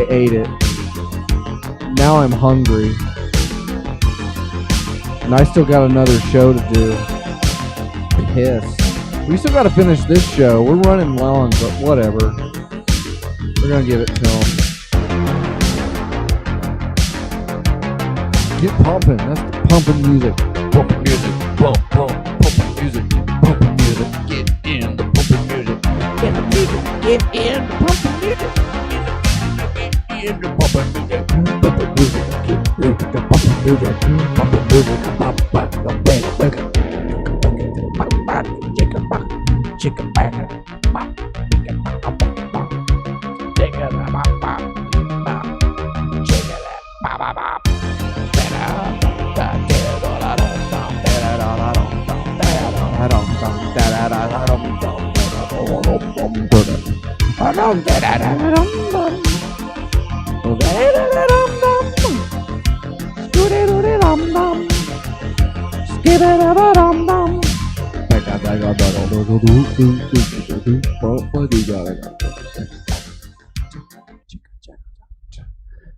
ate it. Now I'm hungry, and I still got another show to do. Piss. We still got to finish this show. We're running long, but whatever. We're gonna give it to them. Get pumping. That's the pumping music. Pumping music. Pump, pump. Pumping music. Pumping music. Get in the pumping music. Get the music. Get in the pumping music. Get in the pumping music. Pumping music. Get in the pumping music. Pumping music. Pop, pop, pop, chicken back.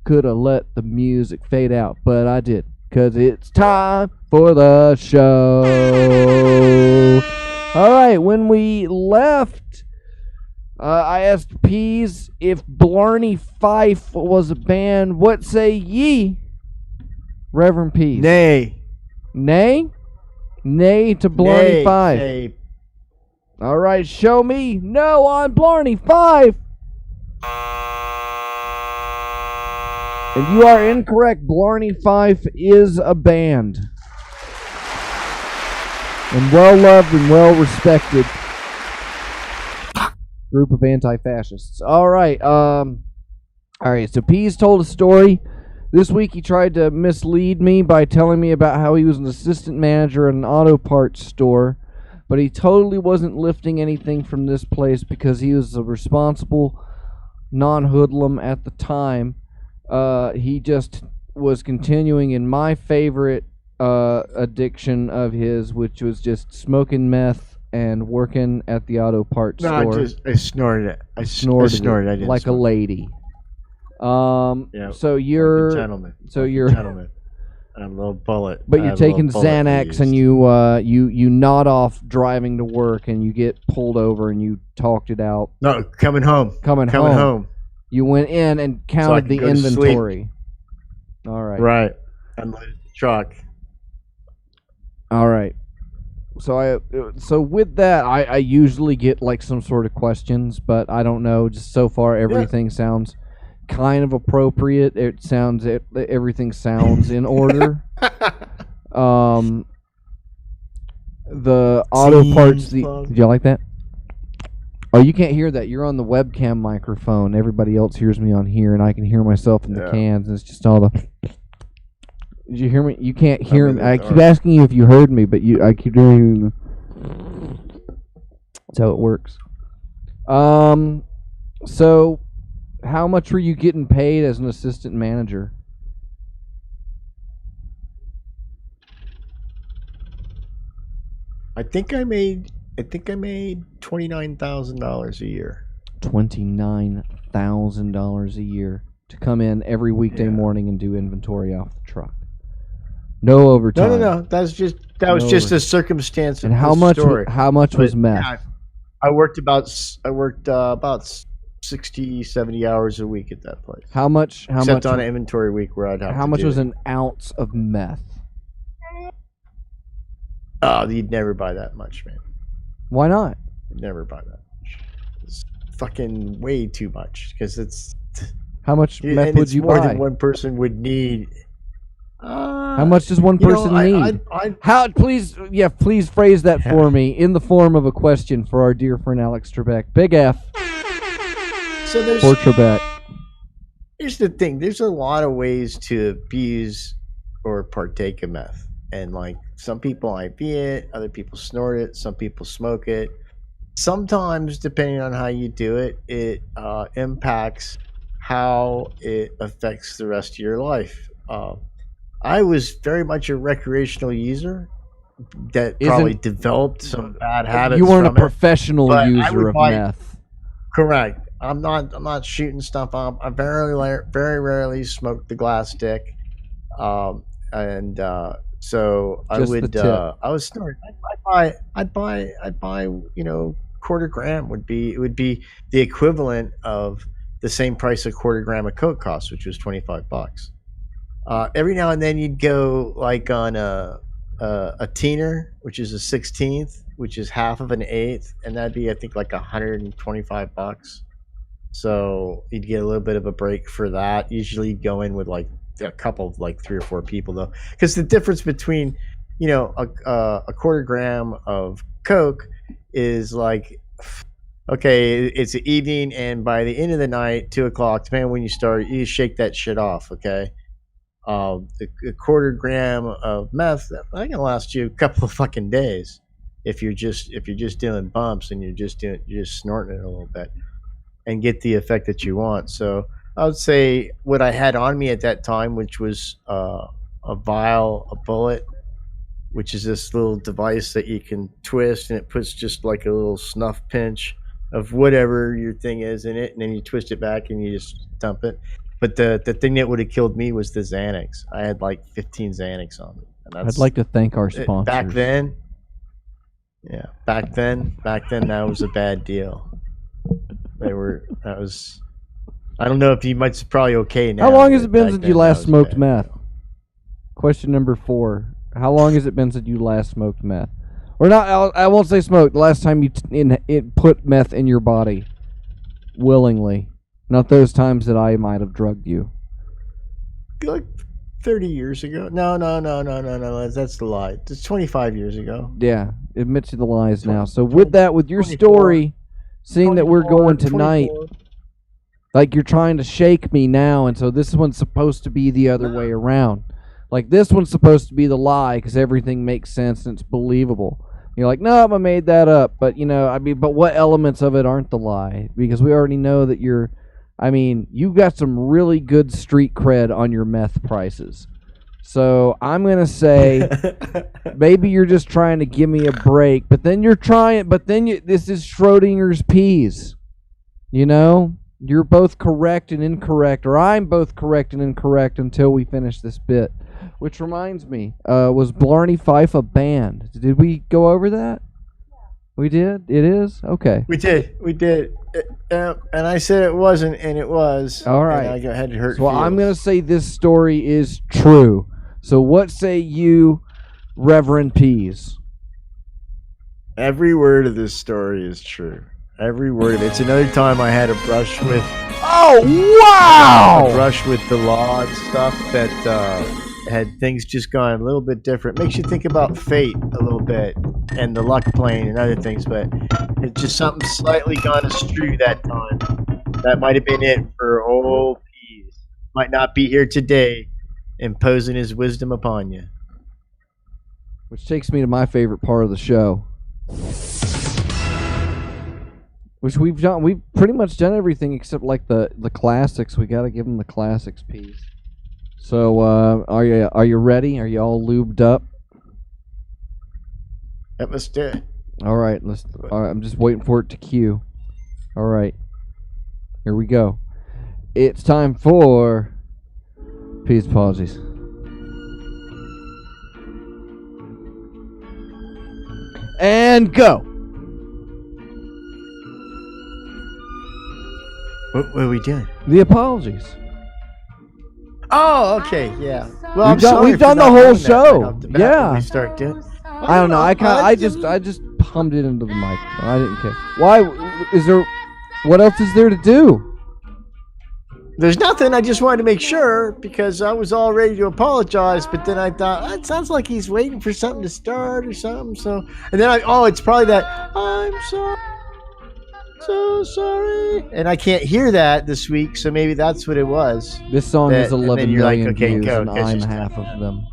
Could have let the music fade out, but I did, 'cause it's time for the show. All right, when we left, I asked Peas if Blarney Fife was a band. What say ye, Reverend Peas? Nay. Nay? Nay to Blarney Fife. Nay. All right, show me no on Blarney Fife. And you are incorrect. Blarney Fife is a band. And well-loved and well-respected group of anti-fascists. All right. So Pease told a story. This week he tried to mislead me by telling me about how he was an assistant manager at an auto parts store. But he totally wasn't lifting anything from this place because he was a responsible non-hoodlum at the time. He just was continuing in my favorite addiction of his, which was just smoking meth and working at the auto parts store. I snorted it. I snorted it. I it didn't like snort a lady. Yeah, so you're like a gentleman. So like you're a gentleman. And I'm a little bullet. But you're taking Xanax and you nod off driving to work and you get pulled over and you talked it out. No, coming home. Coming home. You went in and counted the inventory. All right. Right. Unloaded the truck. All right. So with that, I usually get like some sort of questions, but I don't know. Just so far, everything sounds kind of appropriate. Everything sounds in order. The auto parts. Did you like that? Oh, you can't hear that. You're on the webcam microphone. Everybody else hears me on here, and I can hear myself in the cans. And it's just all the. Did you hear me? You can't hear me. I keep asking you if you heard me, but I keep hearing you. That's how it works. So, how much were you getting paid as an assistant manager? I think I made $29,000 a year. $29,000 a year to come in every weekday morning and do inventory off the truck. No overtime. No. That was just a circumstance. And how much? How much was meth? Yeah, I worked about 60, 70 hours a week at that place. How much? Except on an inventory week where I'd have. How much was an ounce of meth? Oh, you'd never buy that much, man. Why not? You'd never buy that much. It's fucking way too much because it's. How much meth would you buy? More than one person would need. How much does one person need? Please phrase that for me in the form of a question for our dear friend Alex Trebek. Big F. So there's for Trebek. Here's the thing. There's a lot of ways to abuse or partake of meth, and like some people IV it, other people snort it, some people smoke it. Sometimes, depending on how you do it, it impacts how it affects the rest of your life. I was very much a recreational user that probably developed some bad habits. You weren't a professional user of meth. Correct. I'm not shooting stuff up. I very rarely smoke the glass stick, so I was snorting. I'd buy quarter gram would be the equivalent of the same price a quarter gram of coke costs, which was $25. Every now and then you'd go like on a teener, which is a 16th, which is half of an eighth, and that'd be I think like $125. So you'd get a little bit of a break for that. Usually you'd go in with like a couple of like 3 or 4 people though, because the difference between a quarter gram of Coke is like, okay, it's the evening, and by the end of the night, 2 o'clock, depending on when you start, you shake that shit off. Okay, a quarter gram of meth that can last you a couple of fucking days if you're just doing bumps and you're just snorting it a little bit and get the effect that you want. So I would say what I had on me at that time, which was a vial, a bullet, which is this little device that you can twist, and it puts just like a little snuff pinch of whatever your thing is in it, and then you twist it back and you just dump it. But the thing that would have killed me was the Xanax. I had like 15 Xanax on me. And I'd like to thank our sponsors. Back then, that was a bad deal. I don't know if you might probably okay now. How long has it been since you last smoked meth? Question number 4. How long has it been since you last smoked meth? Or not, I won't say smoked. The last time you put meth in your body willingly. Not those times that I might have drugged you. Like 30 years ago. No. That's the lie. It's 25 years ago. Yeah, admit to the lies now. So with that, with your story, seeing that we're going tonight, 24. like you're trying to shake me now, and so this one's supposed to be the other way around. Like this one's supposed to be the lie because everything makes sense and it's believable. You're like, no, I made that up. But, but what elements of it aren't the lie? Because we already know that you've got some really good street cred on your meth prices. So I'm going to say maybe you're just trying to give me a break. But then this is Schrodinger's peas. You're both correct and incorrect, or I'm both correct and incorrect until we finish this bit. Which reminds me, was Blarney Fife a band? Did we go over that? We did? It is? Okay. We did. And I said it wasn't, and it was. All right. And I go ahead and hurt. So I'm going to say this story is true. So what say you, Reverend Pease? Every word of this story is true. Every word of it. It's another time I had a brush with. Oh, wow! A brush with the law and stuff that had things just gone a little bit different. Makes you think about fate a little bit and the luck plane and other things, but it's just something slightly gone astray that time. That might have been it for old Pease. Might not be here today, imposing his wisdom upon you. Which takes me to my favorite part of the show. Which we've done. We've pretty much done everything except like the classics. We got to give them the classics piece. So are you ready? Are you all lubed up? Let's do it. All right, all right, I'm just waiting for it to cue. All right, here we go. It's time for peace apologies. And go. What are we doing? The apologies. Oh, okay, yeah. Well, we've done the whole show. Yeah. We start doing. I don't know. I just hummed it into the mic. I didn't care. Why is there? What else is there to do? There's nothing. I just wanted to make sure because I was all ready to apologize, but then I thought it sounds like he's waiting for something to start or something. So, and then it's probably that I'm sorry. So sorry, and I can't hear that this week, so maybe that's what it was. This song is 11 million views, go, and I'm half of them.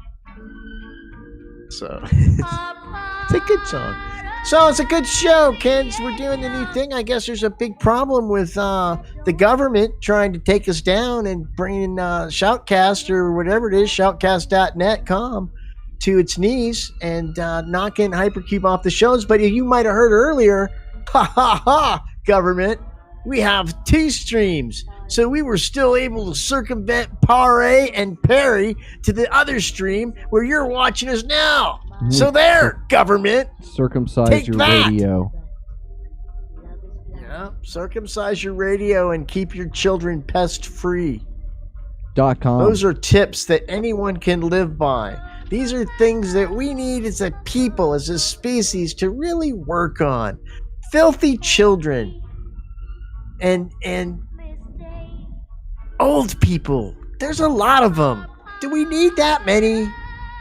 So it's a good song. So it's a good show, kids. We're doing the new thing. I guess there's a big problem with the government trying to take us down and bringing Shoutcast or whatever it is, shoutcast.net.com, to its knees and knocking Hypercube off the shows. But you might have heard earlier, ha ha ha, government, we have 2 streams. So we were still able to circumvent Parray and Perry to the other stream where you're watching us now. So there, government. Circumcise your radio. Yeah, circumcise your radio and keep your children pest free. Those are tips that anyone can live by. These are things that we need as a people, as a species, to really work on. Filthy children and old people. There's a lot of them. Do we need that many?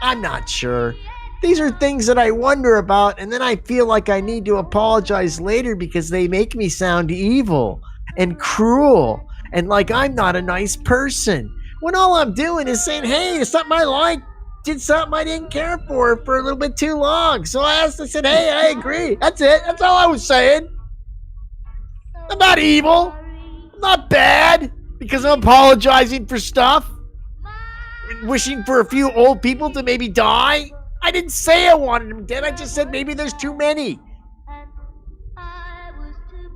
I'm not sure. These are things that I wonder about, and then I feel like I need to apologize later because they make me sound evil and cruel and like I'm not a nice person. When all I'm doing is saying, hey, it's something I like, did something I didn't care for a little bit too long. So I said, hey, I agree. That's it. That's all I was saying. I'm not evil. I'm not bad because I'm apologizing for stuff. Wishing for a few old people to maybe die. I didn't say I wanted them dead. I just said maybe there's too many.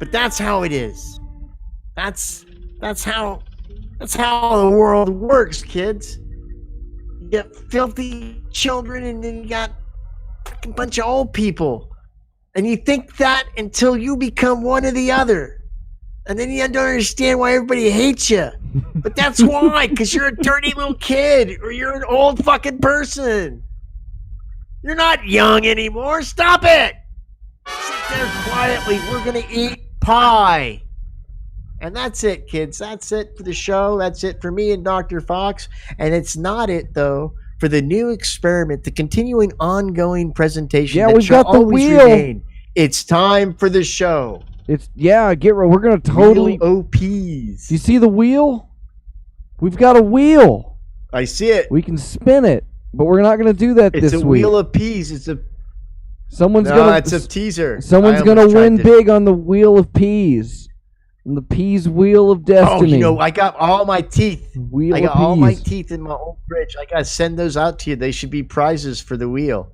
But that's how it is. That's how the world works, kids. You got filthy children and then you got a fucking bunch of old people. And you think that until you become one or the other. And then you don't understand why everybody hates you. But that's why, because you're a dirty little kid or you're an old fucking person. You're not young anymore. Stop it. Sit there quietly. We're going to eat pie. And that's it, kids. That's it for the show. That's it for me and Dr. Fox. And it's not it, though, for the new experiment, the continuing ongoing presentation. Yeah, that we've shall got the always wheel. remain. It's time for the show. We're gonna totally Wheel OPs. Do you see the wheel? We've got a wheel. I see it. We can spin it, but we're not gonna do that It's this a week. wheel of peas. It's a It's a teaser. Someone's gonna win big on the wheel of peas. On the peas wheel of destiny. Oh, I got all my teeth. Wheel I of got all my peas. teeth in my old fridge. I gotta send those out to you. They should be prizes for the wheel.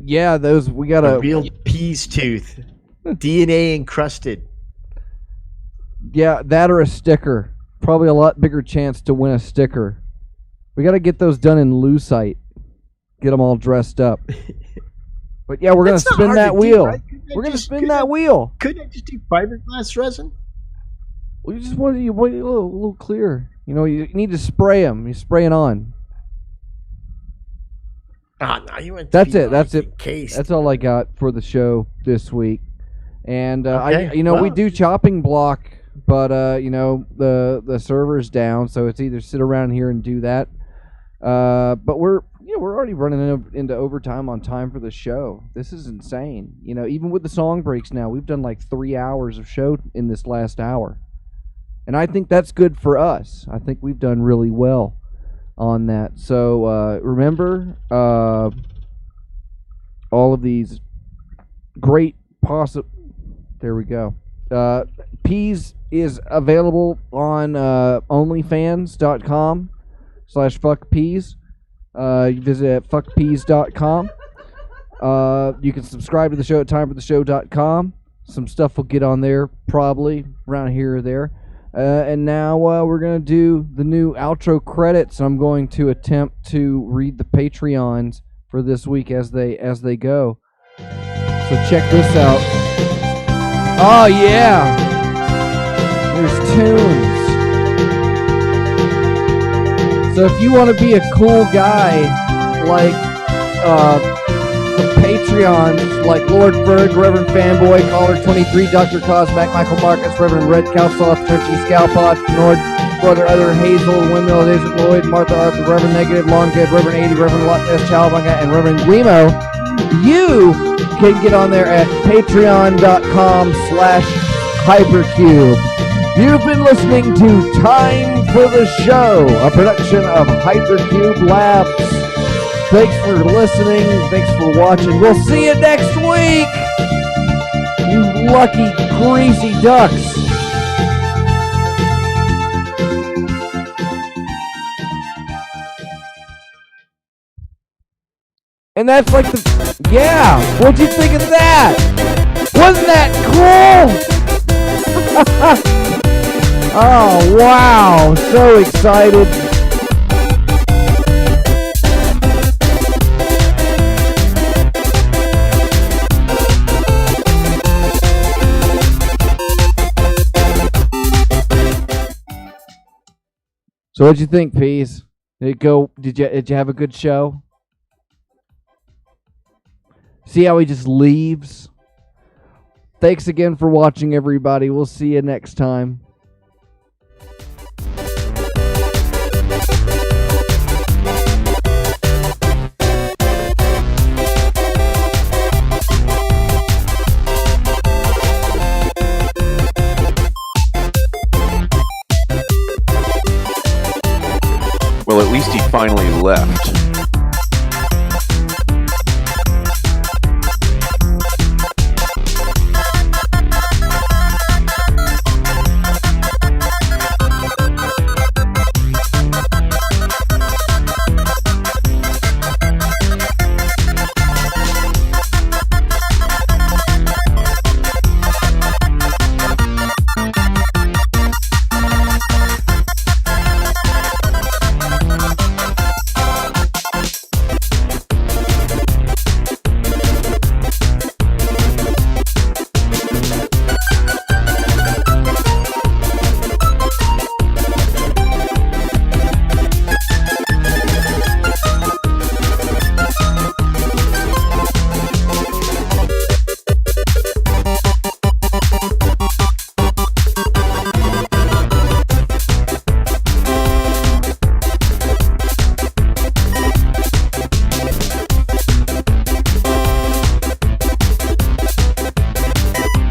Yeah, those we got A a real peas tooth, DNA encrusted. Yeah, that or a sticker. Probably a lot bigger chance to win a sticker. We got to get those done in lucite. Get them all dressed up. But yeah, we're gonna That's not spin hard that to do, wheel. right? We're gonna spin that wheel. Couldn't I just do fiberglass resin? We just want you a little clearer. You know, you need to spray them. You spray it on. Ah, no, you went. That's it. That's it. Encased. That's all I got for the show this week. And Okay, we well. do chopping block, but the server's down, so it's either sit around here and do that. But we're already running into overtime on time for the show. This is insane. You know, even with the song breaks now, we've done like 3 hours of show in this last hour. And I think that's good for us. I think we've done really well on that. So remember, all of these great there we go. Peas is available on onlyfans.com/fuckpeas. You visit at fuckpeas.com. You can subscribe to the show at timefortheshow.com. Some stuff will get on there probably around here or there. And now we're going to do the new outro credits. I'm going to attempt to read the Patreons for this week as they go. So check this out. Oh yeah, there's tunes. So if you want to be a cool guy like the Patreons, like Lord Ferg, Reverend Fanboy, Caller 23, Dr. Cosmac, Michael Marcus, Reverend Red Cow Sauce, Turkey, Scalpod, Nord, Brother Other, Hazel, Windmill, Desert Lloyd, Martha Arthur, Reverend Negative, Long Dead, Reverend 80, Reverend Lot S. Chalbanga, and Reverend Guimo, you can get on there at patreon.com/Hypercube. You've been listening to Time for the Show, a production of Hypercube Labs. Thanks for listening. Thanks for watching. We'll see you next week, you lucky greasy ducks. And that's like yeah, what'd you think of that? Wasn't that cool? Oh, wow, so excited. So what'd you think, Peas? Did you have a good show? See how he just leaves? Thanks again for watching, everybody. We'll see you next time. Well, at least he finally left.